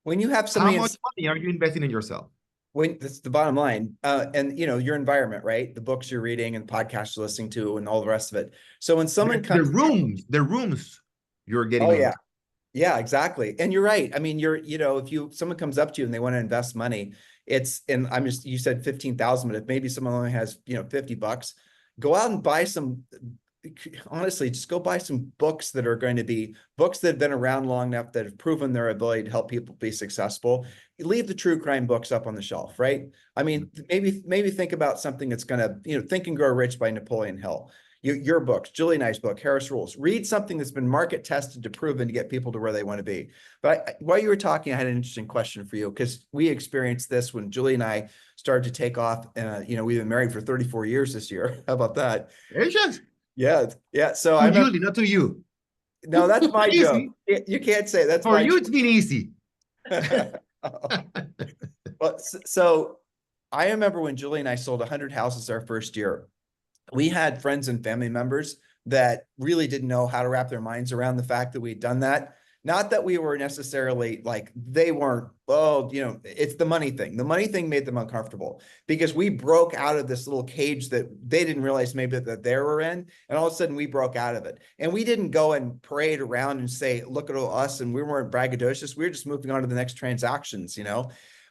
When you have somebody, how much money are you investing in yourself? That's the bottom line. And your environment, right? The books you're reading and podcasts you're listening to and all the rest of it. So when someone comes, the rooms you're getting into. Yeah, exactly. And you're right. I mean, if someone comes up to you and they want to invest money, you said 15,000, but if maybe someone only has, $50, go out and buy some. Honestly, just go buy some books that are going to be books that have been around long enough, that have proven their ability to help people be successful. You leave the true crime books up on the shelf, right? I mean, maybe think about something that's going to, Think and Grow Rich by Napoleon Hill. Your books, Julie and I's book, Harris Rules. Read something that's been market tested to proven to get people to where they want to be. But while you were talking, I had an interesting question for you, because we experienced this when Julie and I started to take off. We've been married for 34 years this year. How about that? Asians. Yeah. So to Julie, not to you. No, that's my joke. You can't say that's for you. Joke. It's been easy. Well, so I remember when Julie and I sold 100 houses our first year. We had friends and family members that really didn't know how to wrap their minds around the fact that we'd done that. Not that we were necessarily they weren't, it's the money thing. The money thing made them uncomfortable, because we broke out of this little cage that they didn't realize maybe that they were in. And all of a sudden we broke out of it. And we didn't go and parade around and say, look at us. And we weren't braggadocious. We were just moving on to the next transactions,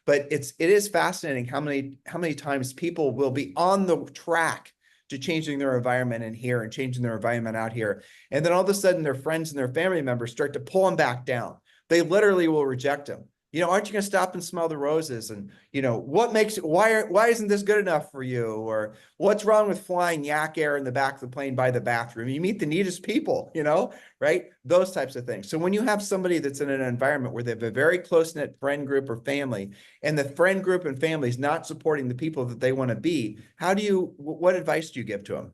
But it is fascinating how many times people will be on the track to changing their environment in here and changing their environment out here. And then all of a sudden their friends and their family members start to pull them back down. They literally will reject them. Aren't you going to stop and smell the roses? And, why isn't this good enough for you? Or what's wrong with flying yak air in the back of the plane by the bathroom? You meet the neatest people, right? Those types of things. So when you have somebody that's in an environment where they have a very close-knit friend group or family, and the friend group and family is not supporting the people that they want to be, what advice do you give to them?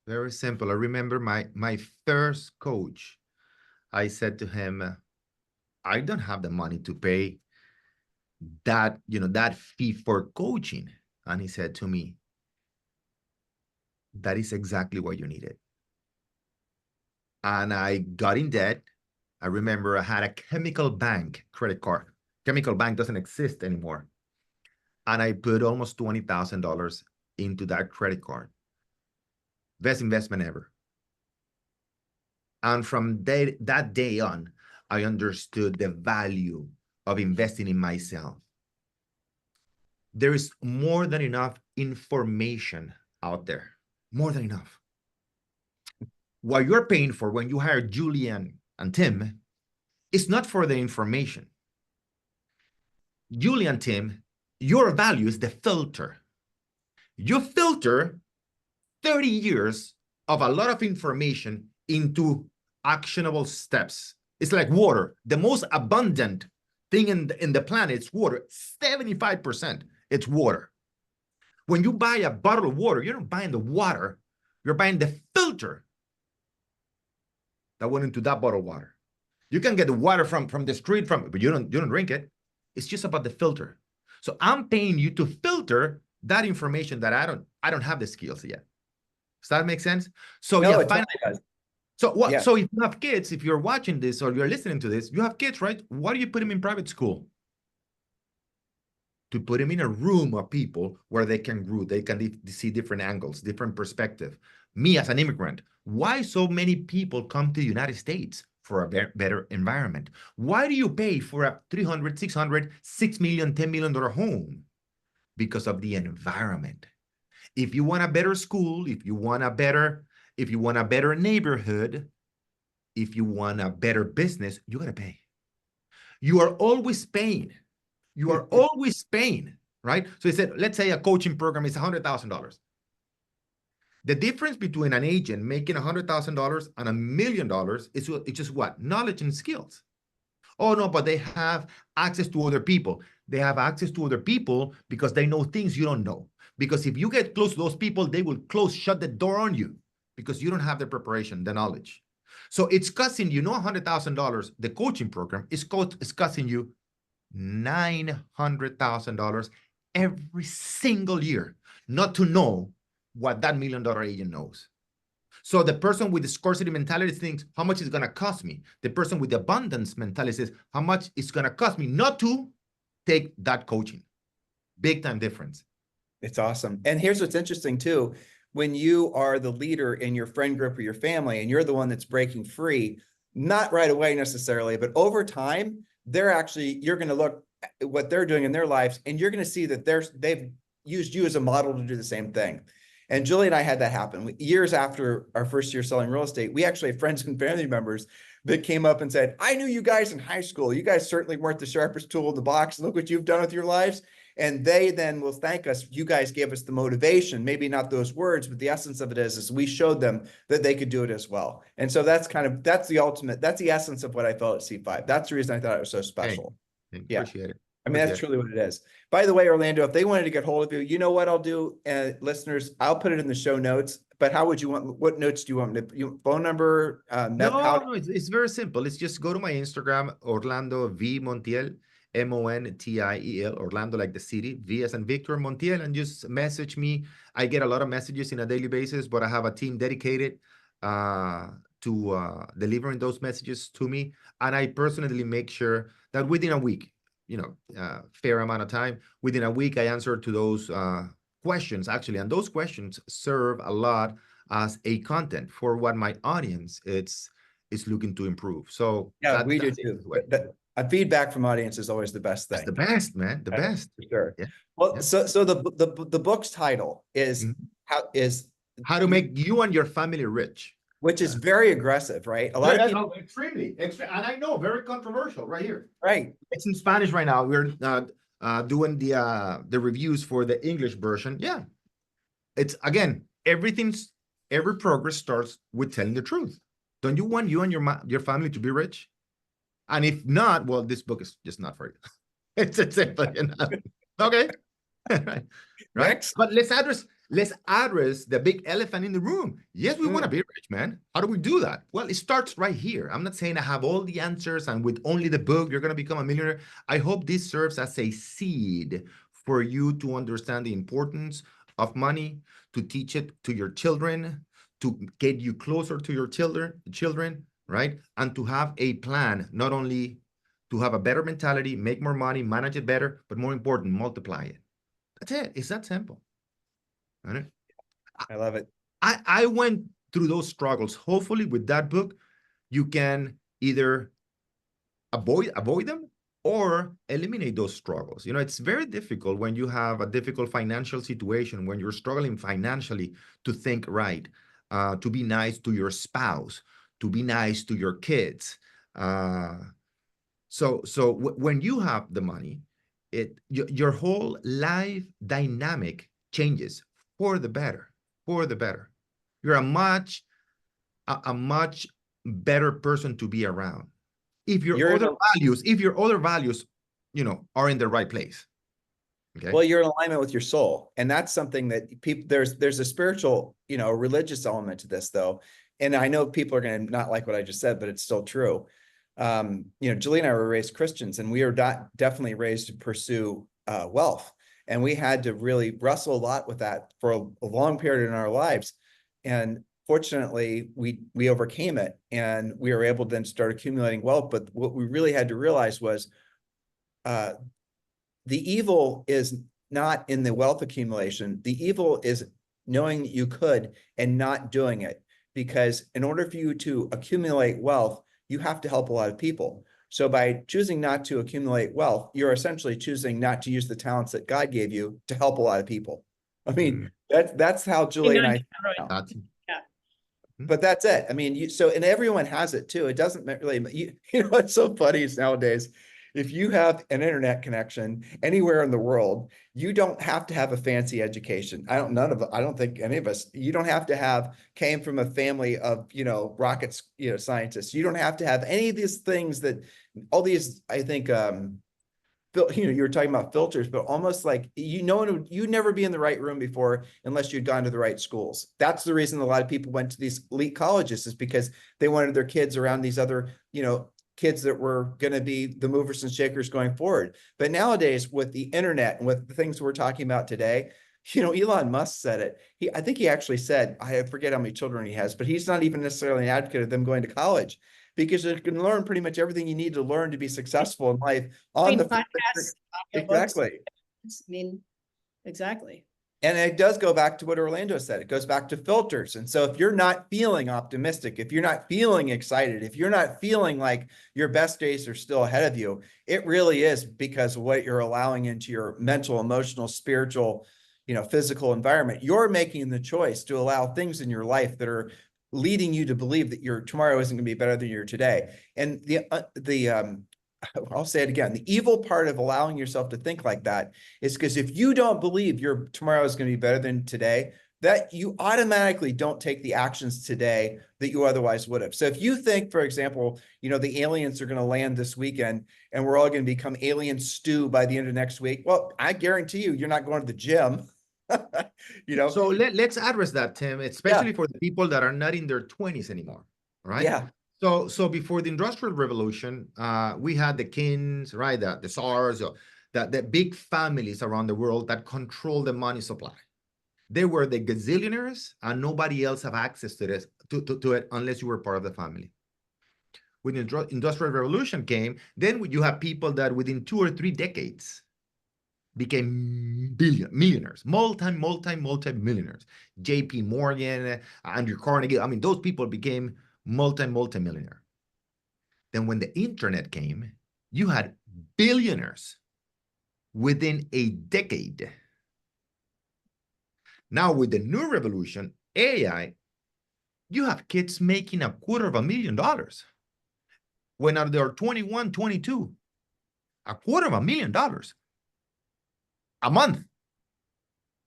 Very simple. I remember my first coach, I said to him, I don't have the money to pay that fee for coaching. And he said to me, that is exactly what you needed. And I got in debt. I remember I had a Chemical Bank credit card. Chemical Bank doesn't exist anymore. And I put almost $20,000 into that credit card. Best investment ever. And from that day on, I understood the value of investing in myself. There is more than enough information out there, more than enough. What you're paying for when you hire Julian and Tim is not for the information. Julian, Tim, your value is the filter. You filter 30 years of a lot of information into actionable steps. It's like water. The most abundant thing in the planet is water. 75%, it's water. When you buy a bottle of water, you're not buying the water, you're buying the filter that went into that bottle of water. You can get the water from the street, but you don't drink it. It's just about the filter. So I'm paying you to filter that information that I don't have the skills yet. Does that make sense? So No, yeah, it finally. totally does. So what? Yeah. So if you have kids, if you're watching this or you're listening to this, you have kids, right? Why do you put them in private school? To put them in a room of people where they can grow, they can see different angles, different perspective. Me as an immigrant, why so many people come to the United States? For a better environment. Why do you pay for a $300, $600, $6 million, $10 million home? Because of the environment. If you want a better school, if you want a better neighborhood, if you want a better business, you gotta pay. You are always paying. You are always paying, right? So he said, let's say a coaching program is $100,000. The difference between an agent making $100,000 and $1 million is it's just what? Knowledge and skills. Oh, no, but they have access to other people. They have access to other people because they know things you don't know. Because if you get close to those people, they will shut the door on you because you don't have the preparation, the knowledge. So it's costing you, $100,000. The coaching program is costing you $900,000 every single year, not to know what that $1 million agent knows. So the person with the scarcity mentality thinks, how much is it going to cost me? The person with the abundance mentality says, how much is going to cost me not to take that coaching? Big time difference. It's awesome. And here's what's interesting too. When you are the leader in your friend group or your family, and you're the one that's breaking free, not right away necessarily, but over time, you're going to look at what they're doing in their lives, and you're going to see that they've used you as a model to do the same thing. And Julie and I had that happen. Years after our first year selling real estate, we actually had friends and family members that came up and said, I knew you guys in high school. You guys certainly weren't the sharpest tool in the box. Look what you've done with your lives. And they then will thank us. You guys gave us the motivation, maybe not those words, but the essence of it is we showed them that they could do it as well. And so that's the essence of what I felt at C5. That's the reason I thought it was so special. Hey, Yeah. appreciate it. I mean, that's truly what it is. By the way, Orlando, if they wanted to get hold of you, you know what I'll do, listeners, I'll put it in the show notes, but what notes do you want me to, phone number? No, it's very simple. It's just go to my Instagram, Orlando V Montiel, Montiel, Orlando like the city, V as in Victor, Montiel, and just message me. I get a lot of messages on a daily basis, but I have a team dedicated to delivering those messages to me. And I personally make sure that within a week, fair amount of time, within a week, I answer to those questions actually. And those questions serve a lot as a content for what my audience is looking to improve. So yeah, we do too. A feedback from audience is always the best thing. That's the best, man. The best. For sure. Yeah. Well, yeah. So the book's title is How to Make You and Your Family Rich, which is very aggressive, right? A lot of people, extremely, and I know, very controversial right here. Right. It's in Spanish right now. We're doing the reviews for the English version. Yeah. It's again, every progress starts with telling the truth. Don't you want you and your family to be rich? And if not, well, this book is just not for you. It's simple enough. Okay. Right. Next. But let's address the big elephant in the room. Yes, we want to be rich, man. How do we do that? Well, it starts right here. I'm not saying I have all the answers and with only the book, you're going to become a millionaire. I hope this serves as a seed for you to understand the importance of money, to teach it to your children, to get you closer to your children, right? And to have a plan, not only to have a better mentality, make more money, manage it better, but more important, multiply it. That's it. It's that simple. I love it. I went through those struggles. Hopefully with that book, you can either avoid them or eliminate those struggles. You know, it's very difficult when you have a difficult financial situation, when you're struggling financially, to think right, to be nice to your spouse, to be nice to your kids. So when you have the money, your whole life dynamic changes for the better, for the better. You're a much better person to be around if your You're in other a, values, you know, are in the right place. Okay. well, you're in alignment with your soul. And that's something that people, there's a spiritual, you know, religious element to this though. And I know people are going to not like what I just said, but it's still true. You know, Julie and I were raised Christians, and we are definitely raised to pursue wealth. And we had to really wrestle a lot with that for a long period in our lives. And fortunately, we overcame it, and we were able to then start accumulating wealth. But what we really had to realize was the evil is not in the wealth accumulation. The evil is knowing that you could and not doing it. Because in order for you to accumulate wealth, you have to help a lot of people. So by choosing not to accumulate wealth, you're essentially choosing not to use the talents that God gave you to help a lot of people. I mean, that's how Julie and I. Yeah. But that's it. I mean, and everyone has it too. It doesn't really, you know, what's so funny is nowadays, if you have an internet connection anywhere in the world, you don't have to have a fancy education. I don't think any of us, you don't have to came from a family of, you know, rockets, you know, scientists. You don't have to have any of these things that all these, I think, you know, you were talking about filters, but almost like, you know, you'd never be in the right room before unless you'd gone to the right schools. That's the reason a lot of people went to these elite colleges, is because they wanted their kids around these other, you know, kids that were going to be the movers and shakers going forward. But nowadays, with the internet and with the things we're talking about today, you know, Elon Musk said it. I think he actually said, I forget how many children he has, but he's not even necessarily an advocate of them going to college, because you can learn pretty much everything you need to learn to be successful in life on the podcasts, audiobooks. Exactly. I mean, exactly. And it does go back to what Orlando said. It goes back to filters. And so if you're not feeling optimistic, if you're not feeling excited, if you're not feeling like your best days are still ahead of you, it really is because of what you're allowing into your mental, emotional, spiritual, you know, physical environment. You're making the choice to allow things in your life that are leading you to believe that your tomorrow isn't going to be better than your today. And I'll say it again, the evil part of allowing yourself to think like that is because if you don't believe your tomorrow is going to be better than today, that you automatically don't take the actions today that you otherwise would have. So if you think, for example, you know, the aliens are going to land this weekend and we're all going to become alien stew by the end of next week, well, I guarantee you're not going to the gym. You know, so let's address that, Tim, especially for the people that are not in their 20s anymore, right? Yeah. So before the Industrial Revolution, we had the kings, right? The czars, the big families around the world that control the money supply. They were the gazillionaires, and nobody else have access to this to it unless you were part of the family. When the Industrial Revolution came, then you have people that within 2 or 3 decades became millionaires, multi-millionaires. J.P. Morgan, Andrew Carnegie. I mean, those people became multi-millionaire. Then when the internet came, you had billionaires within a decade. Now with the new revolution, AI, you have kids making $250,000 when they're 21, 22. $250,000 a month.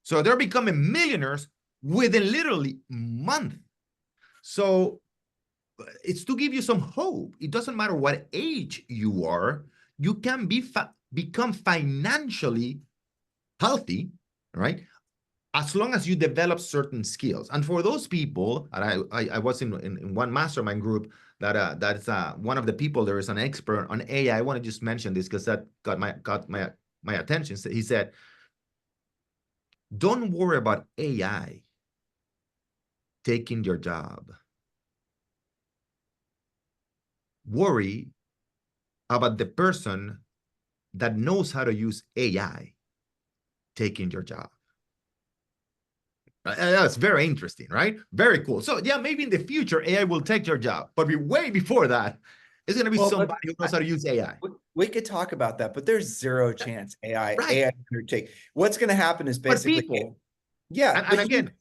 So they're becoming millionaires within literally a month. So it's to give you some hope. It doesn't matter what age you are, you can become financially healthy, right? As long as you develop certain skills. And for those people, and I was in one mastermind group that's one of the people there is an expert on AI. I want to just mention this because that got my attention. So he said, don't worry about AI taking your job. Worry about the person that knows how to use AI taking your job. That's very interesting, right? Very cool. So yeah, maybe in the future, AI will take your job, but way before that, it's going to be Well, somebody who knows how to use AI. we could talk about that, but there's zero chance Right. AI is going to take. What's going to happen is But basically, people, yeah, and again,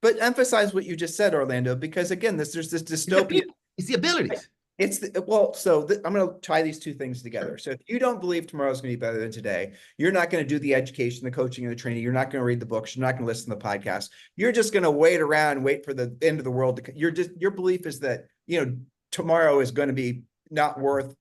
but emphasize what you just said, Orlando, because again, there's this it's the dystopian. people, it's the abilities. I'm going to tie these two things together. So if you don't believe tomorrow's going to be better than today, you're not going to do the education, the coaching, and the training. You're not going to read the books. You're not going to listen to the podcast. You're just going to wait around, wait for the end of the world. Your belief is that, tomorrow is going to be not worth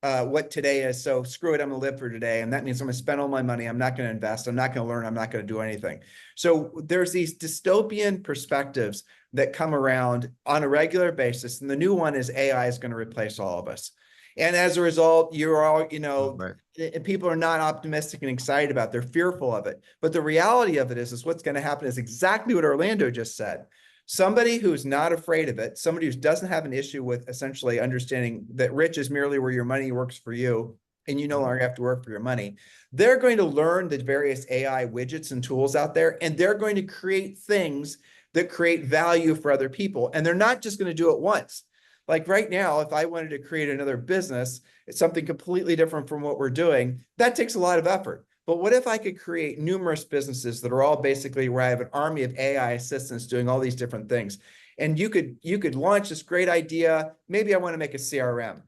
what today is. So screw it. I'm going to live for today. And that means I'm going to spend all my money. I'm not going to invest. I'm not going to learn. I'm not going to do anything. So there's these dystopian perspectives that come around on a regular basis. And the new one is AI is going to replace all of us. And as a result, you're all, people are not optimistic and excited about it. They're fearful of it. But the reality of it is what's going to happen is exactly what Orlando just said. Somebody who's not afraid of it, somebody who doesn't have an issue with essentially understanding that rich is merely where your money works for you, and you no longer have to work for your money. They're going to learn the various AI widgets and tools out there, and they're going to create things that create value for other people. And they're not just going to do it once. Like right now, if I wanted to create another business, it's something completely different from what we're doing. That takes a lot of effort. But what if I could create numerous businesses that are all basically where I have an army of AI assistants doing all these different things? And you could launch this great idea. Maybe I want to make a CRM.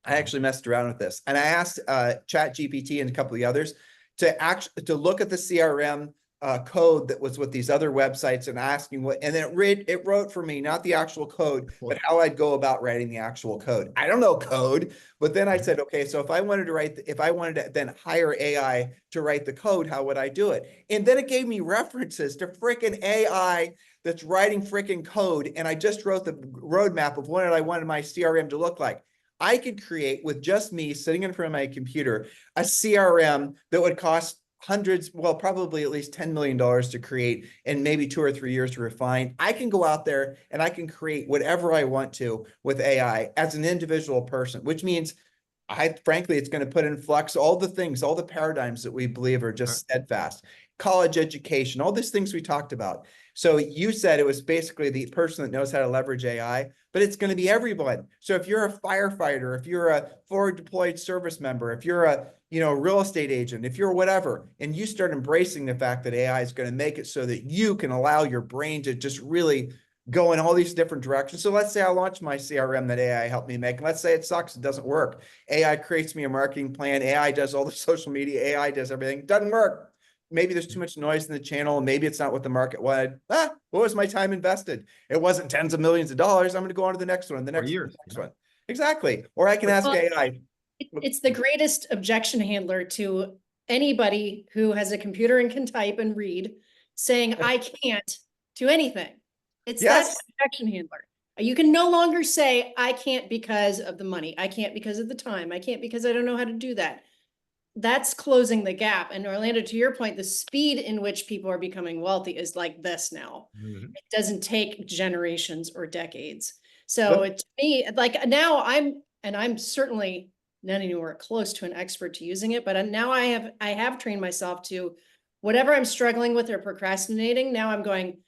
I actually messed around with this, and I asked ChatGPT and a couple of the others to look at the CRM code that was with these other websites and asking what, and then it wrote for me, not the actual code, but how I'd go about writing the actual code. I don't know code, but then I said, okay, so if I wanted to then hire AI to write the code, how would I do it? And then it gave me references to freaking AI that's writing freaking code. And I just wrote the roadmap of what I wanted my CRM to look like. I could create, with just me sitting in front of my computer, a CRM that would cost hundreds, well, probably at least $10 million to create and maybe 2 or 3 years to refine. I can go out there and I can create whatever I want to with AI as an individual person, which means frankly, it's going to put in flux all the things, all the paradigms that we believe are just steadfast. College education, all these things we talked about. So you said it was basically the person that knows how to leverage AI, but it's going to be everyone. So if you're a firefighter, if you're a forward deployed service member, if you're a real estate agent, if you're whatever, and you start embracing the fact that AI is going to make it so that you can allow your brain to just really go in all these different directions. So let's say I launch my CRM that AI helped me make. Let's say it sucks, it doesn't work. AI creates me a marketing plan. AI does all the social media. AI does everything. It doesn't work. Maybe there's too much noise in the channel, and maybe it's not what the market wanted. What was my time invested? It wasn't tens of millions of dollars. I'm going to go on to the next one, the next one. Exactly. Or I can ask AI. It's the greatest objection handler to anybody who has a computer and can type and read, saying, I can't do anything. It's that objection handler. You can no longer say, I can't because of the money. I can't because of the time. I can't because I don't know how to do that. That's closing the gap. And Orlando, to your point, the speed in which people are becoming wealthy is like this now. Mm-hmm. It doesn't take generations or decades. So to me, like now I'm certainly not anywhere close to an expert to using it, but now I have trained myself to whatever I'm struggling with or procrastinating. Now I'm going,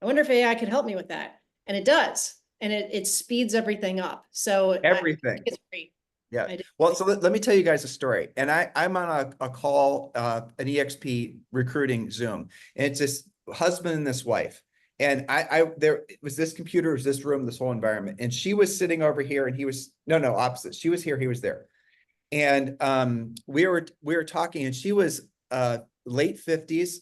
I wonder if AI could help me with that. And it does. And it speeds everything up. So everything. It's great. Yeah. Well, so let me tell you guys a story. And I'm on a call, an EXP recruiting Zoom, and it's this husband and this wife. And there was this computer, was this room, this whole environment. And she was sitting over here, and he was, no, opposite. She was here, he was there. And we were talking, and she was late 50s.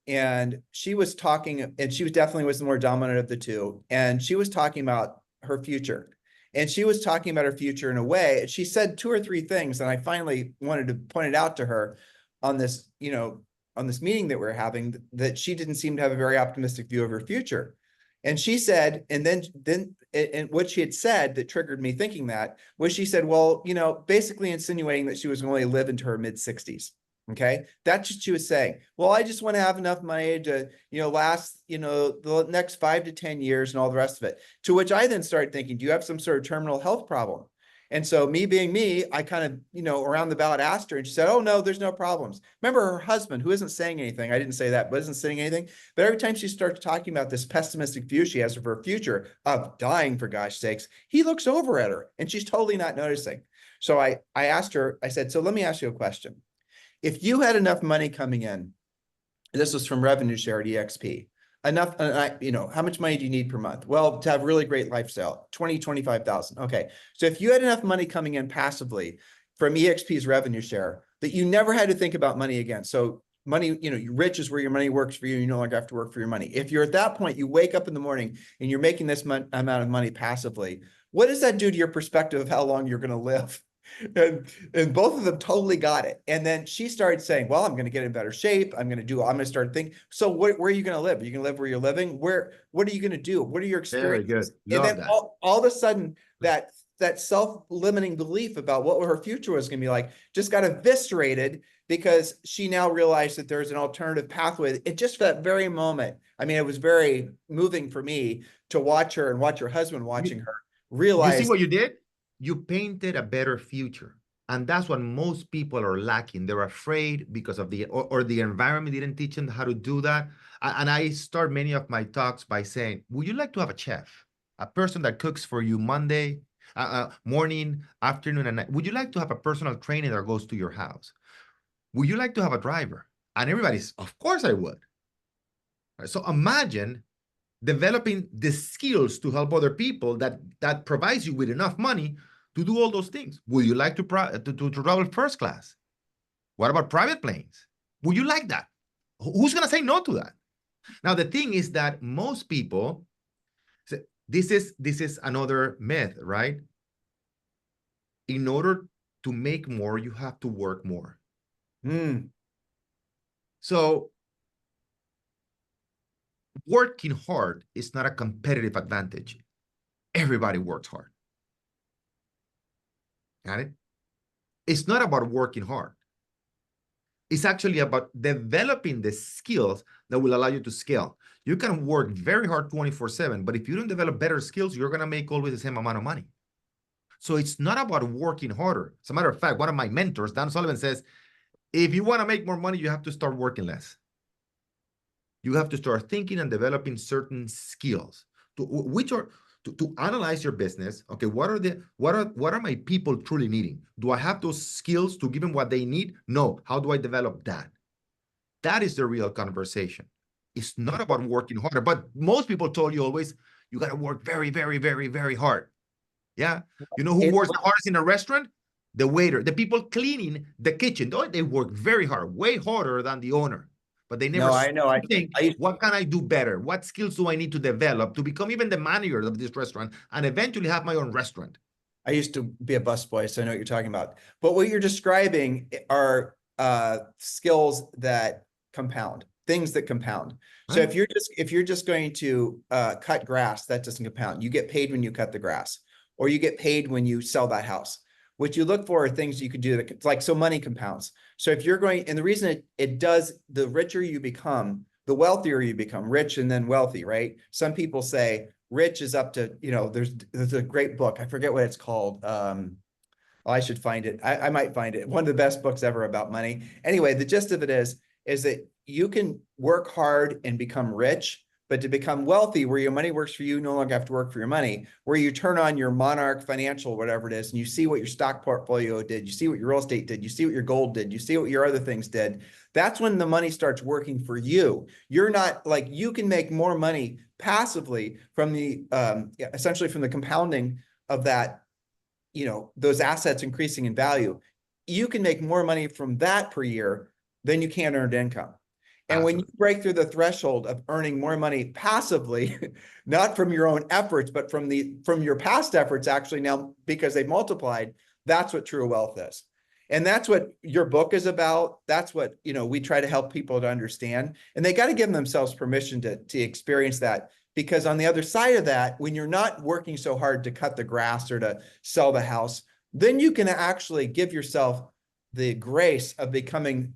And she was talking, and she definitely was the more dominant of the two. And she was talking about her future. And she was talking about her future in a way, and she said 2 or 3 things, and I finally wanted to point it out to her on this, on this meeting that we're having, that she didn't seem to have a very optimistic view of her future. And she said, and what she had said that triggered me thinking that was, she said, well, basically insinuating that she was going to live into her mid-60s. Okay. That's what she was saying. Well, I just want to have enough money to, last, the next 5 to 10 years and all the rest of it. To which I then started thinking, do you have some sort of terminal health problem? And so me being me, I kind of, around the ballot asked her and she said, oh no, there's no problems. Remember her husband, who isn't saying anything. I didn't say that, but isn't saying anything. But every time she starts talking about this pessimistic view she has of her future of dying, for gosh sakes, he looks over at her and she's totally not noticing. So I asked her, I said, so let me ask you a question. If you had enough money coming in, this was from revenue share at EXP, enough, how much money do you need per month? Well, to have really great lifestyle, 25,000. Okay. So if you had enough money coming in passively from EXP's revenue share that you never had to think about money again. So money, rich is where your money works for you. You no longer have to work for your money. If you're at that point, you wake up in the morning and you're making this amount of money passively, what does that do to your perspective of how long you're going to live? And both of them totally got it. And then she started saying, well, I'm going to get in better shape. I'm going to start thinking. So where are you going to live? Are you going to live where you're living? What are you going to do? What are your experiences? Very good. And Love then that. all of a sudden that self-limiting belief about what her future was going to be like just got eviscerated because she now realized that there's an alternative pathway. It just that very moment. I mean, it was very moving for me to watch her and watch her husband watching her realize. You see what you did? You painted a better future. And that's what most people are lacking. They're afraid because of or the environment didn't teach them how to do that. And I start many of my talks by saying, would you like to have a chef, a person that cooks for you Monday, morning, afternoon, and night? Would you like to have a personal trainer that goes to your house? Would you like to have a driver? And everybody's, of course I would. So imagine developing the skills to help other people that provides you with enough money to do all those things. Would you like to travel first class? What about private planes? Would you like that? Who's going to say no to that? Now, the thing is that most people, this is another myth, right? In order to make more, you have to work more. So working hard is not a competitive advantage. Everybody works hard. Got it? It's not about working hard. It's actually about developing the skills that will allow you to scale. You can work very hard 24/7, but if you don't develop better skills, you're going to make always the same amount of money. So it's not about working harder. As a matter of fact, one of my mentors, Dan Sullivan, says, if you want to make more money, you have to start working less. You have to start thinking and developing certain skills, to analyze your business. Okay, what are my people truly needing? Do I have those skills to give them what they need? No. How do I develop that? That is the real conversation. It's not about working harder, but most people told you always, you got to work very, very, very, very hard. Yeah. You know who works the hardest in a restaurant? The waiter, the people cleaning the kitchen. They work very hard, way harder than the owner. But they never think, what can I do better? What skills do I need to develop to become even the manager of this restaurant and eventually have my own restaurant? I used to be a busboy, so I know what you're talking about. But what you're describing are skills that compound, things that compound. So Right. if you're just going to cut grass, that doesn't compound. You get paid when you cut the grass, or you get paid when you sell that house. What you look for are things you could do that, like, so money compounds. So if you're going, and the reason it does, the richer you become, the wealthier you become, rich and then wealthy, right? Some people say rich is up to, there's a great book. I forget what it's called. I should find it. I might find it. One of the best books ever about money. Anyway, the gist of it is that you can work hard and become rich, but to become wealthy, where your money works for you, no longer have to work for your money, where you turn on your Monarch Financial, whatever it is, and you see what your stock portfolio did, you see what your real estate did, you see what your gold did, you see what your other things did. That's when the money starts working for you. You're not like, you can make more money passively from the, essentially from the compounding of that, those assets increasing in value. You can make more money from that per year than you can earned income. And when you break through the threshold of earning more money passively, not from your own efforts, but from your past efforts, actually now, because they've multiplied, that's what true wealth is. And that's what your book is about. That's what, we try to help people to understand. And they got to give themselves permission to experience that. Because on the other side of that, when you're not working so hard to cut the grass or to sell the house, then you can actually give yourself the grace of becoming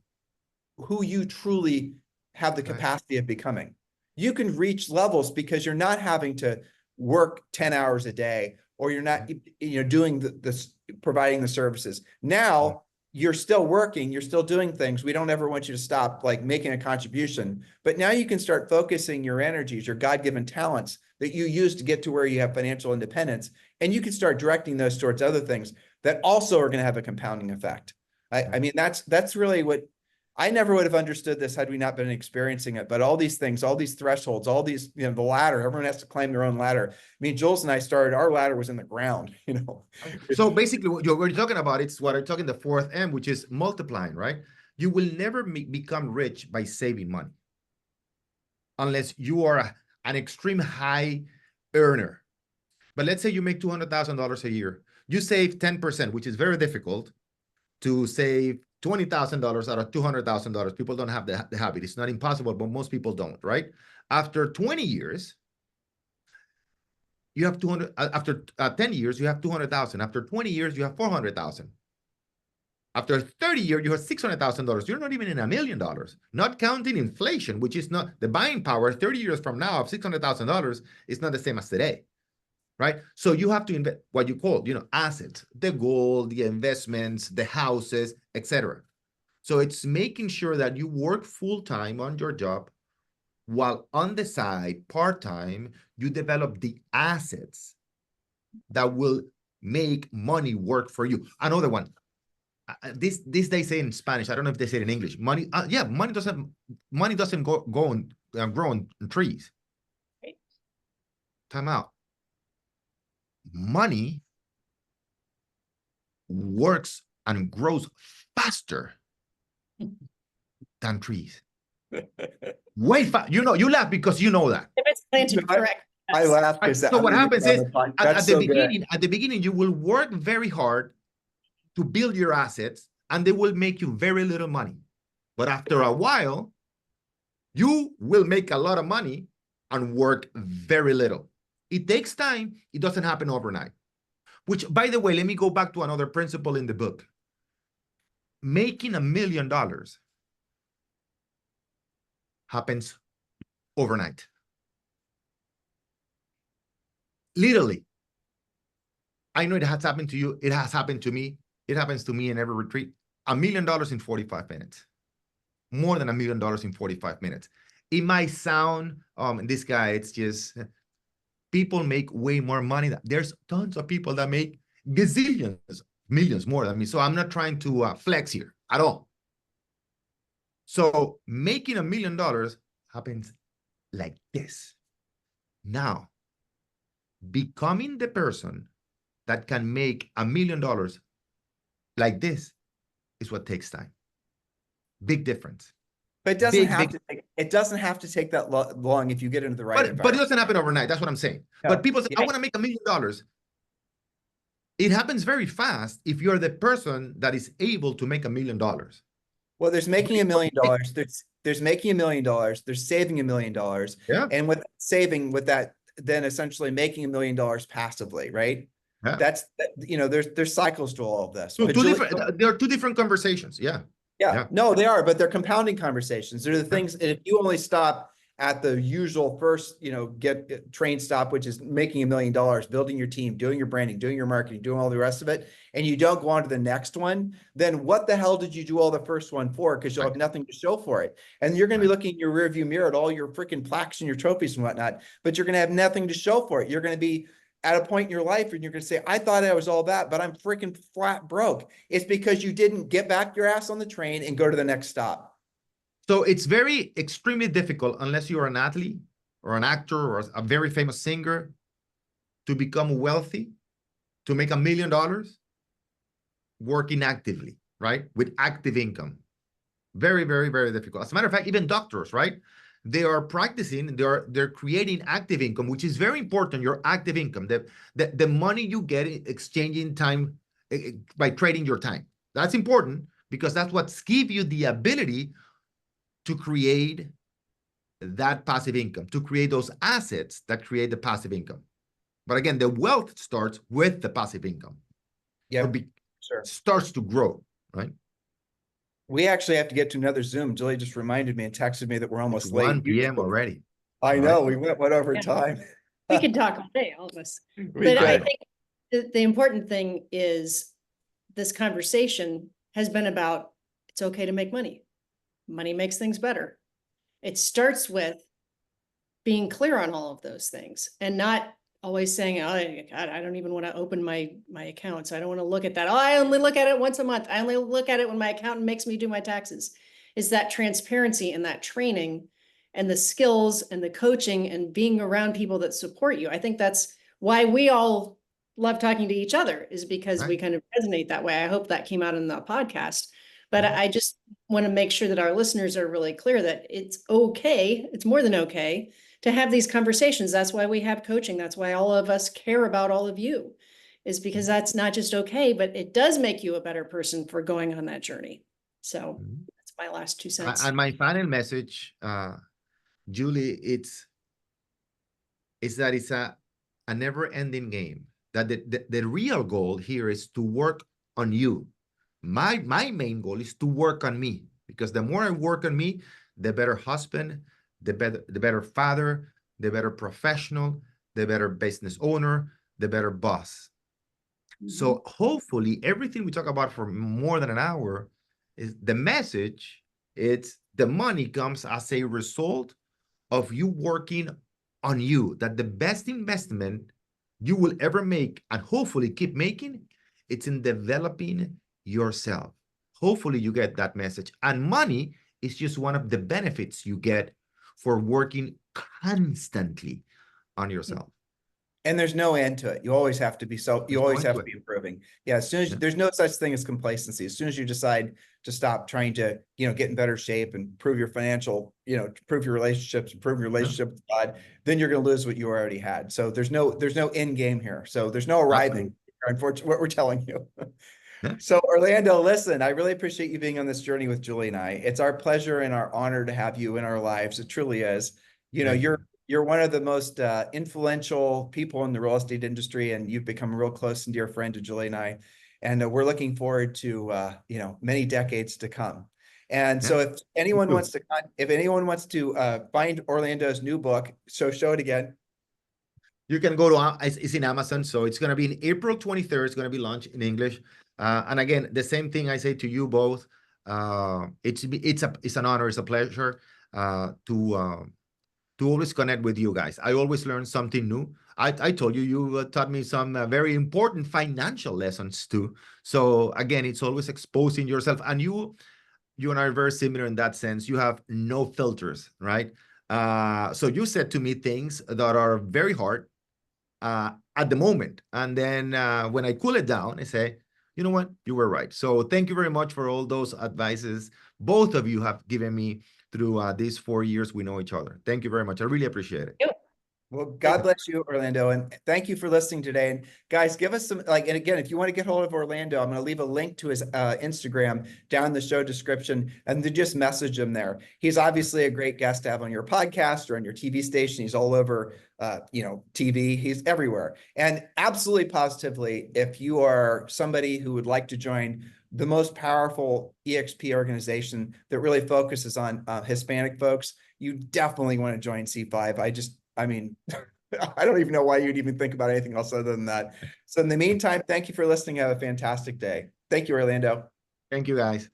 who you truly have the capacity of becoming. You can reach levels because you're not having to work 10 hours a day or you're not, doing this, providing the services. Now you're still working, you're still doing things. We don't ever want you to stop like making a contribution, but now you can start focusing your energies, your God-given talents that you use to get to where you have financial independence. And you can start directing those towards other things that also are going to have a compounding effect. I mean, that's really what I never would have understood this had we not been experiencing it. But all these things, all these thresholds, all these, the ladder, everyone has to claim their own ladder. I mean, Jules and I started, our ladder was in the ground, So basically, what we're talking about, it's what I'm talking the fourth M, which is multiplying, right? You will never become rich by saving money unless you are an extreme high earner. But let's say you make $200,000 a year. You save 10%, which is very difficult to save $20,000 out of $200,000. People don't have the habit. It's not impossible, but most people don't, right? After 20 years, you have 200, after 10 years, you have 200,000. After 20 years, you have 400,000. After 30 years, you have $600,000. You're not even in $1 million, not counting inflation, which is not the buying power 30 years from now of $600,000 is not the same as today, right? So you have to invest what you call, assets, the gold, the investments, the houses, etc. So it's making sure that you work full-time on your job while on the side, part-time, you develop the assets that will make money work for you. Another one, this they say in Spanish. I don't know if they say it in English. Money, money doesn't grow on trees. Right. Time out. Money works and grows faster than trees. Way fast. You laugh because you know that. If it's planted correct. I laugh because So what happens is at the good. beginning, you will work very hard to build your assets, and they will make you very little money. But after a while, you will make a lot of money and work very little. It takes time. It doesn't happen overnight. Which, by the way, let me go back to another principle in the book. Making $1 million happens overnight. Literally. I know it has happened to you. It has happened to me. It happens to me in every retreat. $1 million in 45 minutes. More than $1 million in 45 minutes. It might sound, this guy, it's just, people make way more money. There's tons of people that make gazillions, millions more than me. So I'm not trying to flex here at all. So making $1 million happens like this. Now, becoming the person that can make $1 million like this is what takes time. Big difference. But it doesn't have to take that long if you get into the right environment. But it doesn't happen overnight. That's what I'm saying. No. But people say, I want to make $1 million. It happens very fast if you're the person that is able to make $1 million. Well, there's making $1 million. There's making $1 million. There's saving $1 million. Yeah. And with saving, with that, then essentially making $1 million passively, right? Yeah. That's, there's cycles to all of this. So there are two different conversations. Yeah. Yeah, no, they are, but they're compounding conversations. They're the things, if you only stop at the usual first, get train stop, which is making $1 million, building your team, doing your branding, doing your marketing, doing all the rest of it, and you don't go on to the next one, then what the hell did you do all the first one for? Because you'll have nothing to show for it. And you're going to be looking in your rearview mirror at all your freaking plaques and your trophies and whatnot, but you're going to have nothing to show for it. You're going to be at a point in your life and you're going to say, I thought I was all that, but I'm freaking flat broke. It's because you didn't get back your ass on the train and go to the next stop. So it's extremely difficult unless you're an athlete or an actor or a very famous singer to become wealthy, to make $1 million working actively, right? With active income. Very, very, very difficult. As a matter of fact, even doctors, right? They are practicing, they're creating active income, which is very important, your active income, the money you get exchanging time by trading your time. That's important because that's what gives you the ability to create that passive income, to create those assets that create the passive income. But again, the wealth starts with the passive income. Yeah, sure. Starts to grow, right? We actually have to get to another Zoom. Julie just reminded me and texted me that we're almost late. 1 p.m. already. I know, we went over time. We could talk all day, all of us. But I think the important thing is this conversation has been about, it's okay to make money. Money makes things better. It starts with being clear on all of those things and not always saying, oh, God, I don't even want to open my accounts. I don't want to look at that. Oh, I only look at it once a month. I only look at it when my accountant makes me do my taxes. Is that transparency and that training and the skills and the coaching and being around people that support you. I think that's why we all love talking to each other, is because we kind of resonate that way. I hope that came out in the podcast. But I just want to make sure that our listeners are really clear that it's okay. It's more than okay to have these conversations. That's why we have coaching. That's why all of us care about all of you, is because that's not just okay, but it does make you a better person for going on that journey. So that's my last 2 cents. And my final message, Julie, it's that it's a never-ending game. That the real goal here is to work on you. My main goal is to work on me, because the more I work on me, the better husband, the better father, the better professional, the better business owner, the better boss. So hopefully everything we talk about for more than an hour is the message. It's the money comes as a result of you working on you, that the best investment you will ever make and hopefully keep making, it's in developing yourself. Hopefully you get that message. And money is just one of the benefits you get for working constantly on yourself. And there's no end to it. You always have to be you always have to be improving. Yeah. As soon as there's no such thing as complacency. As soon as you decide to stop trying to, get in better shape and improve your financial, improve your relationships, improve your relationship with God, then you're going to lose what you already had. So there's no end game here. So there's no arriving. Unfortunately, what we're telling you. So Orlando, listen, I really appreciate you being on this journey with Julie and I. It's our pleasure and our honor to have you in our lives. It truly is. You're one of the most influential people in the real estate industry, and you've become a real close and dear friend to Julie and I. And we're looking forward to many decades to come. And so if anyone wants to find Orlando's new book, so show it again. You can go to it's in Amazon, so it's going to be in April 23rd. It's going to be launched in English. And again, the same thing I say to you both. It's an honor, it's a pleasure to always connect with you guys. I always learn something new. I told you taught me some very important financial lessons too. So again, it's always exposing yourself. And you and I are very similar in that sense. You have no filters, right? So you said to me things that are very hard at the moment. And then when I cool it down, I say, you know what? You were right. So thank you very much for all those advices both of you have given me through these 4 years we know each other. Thank you very much. I really appreciate it. Well, God bless you, Orlando. And thank you for listening today. And guys, give us some, and again, if you want to get hold of Orlando, I'm going to leave a link to his Instagram down in the show description, and to just message him there. He's obviously a great guest to have on your podcast or on your TV station. He's all over, TV. He's everywhere. And absolutely positively, if you are somebody who would like to join the most powerful EXP organization that really focuses on Hispanic folks, you definitely want to join C5. I don't even know why you'd even think about anything else other than that. So in the meantime, thank you for listening. Have a fantastic day. Thank you, Orlando. Thank you, guys.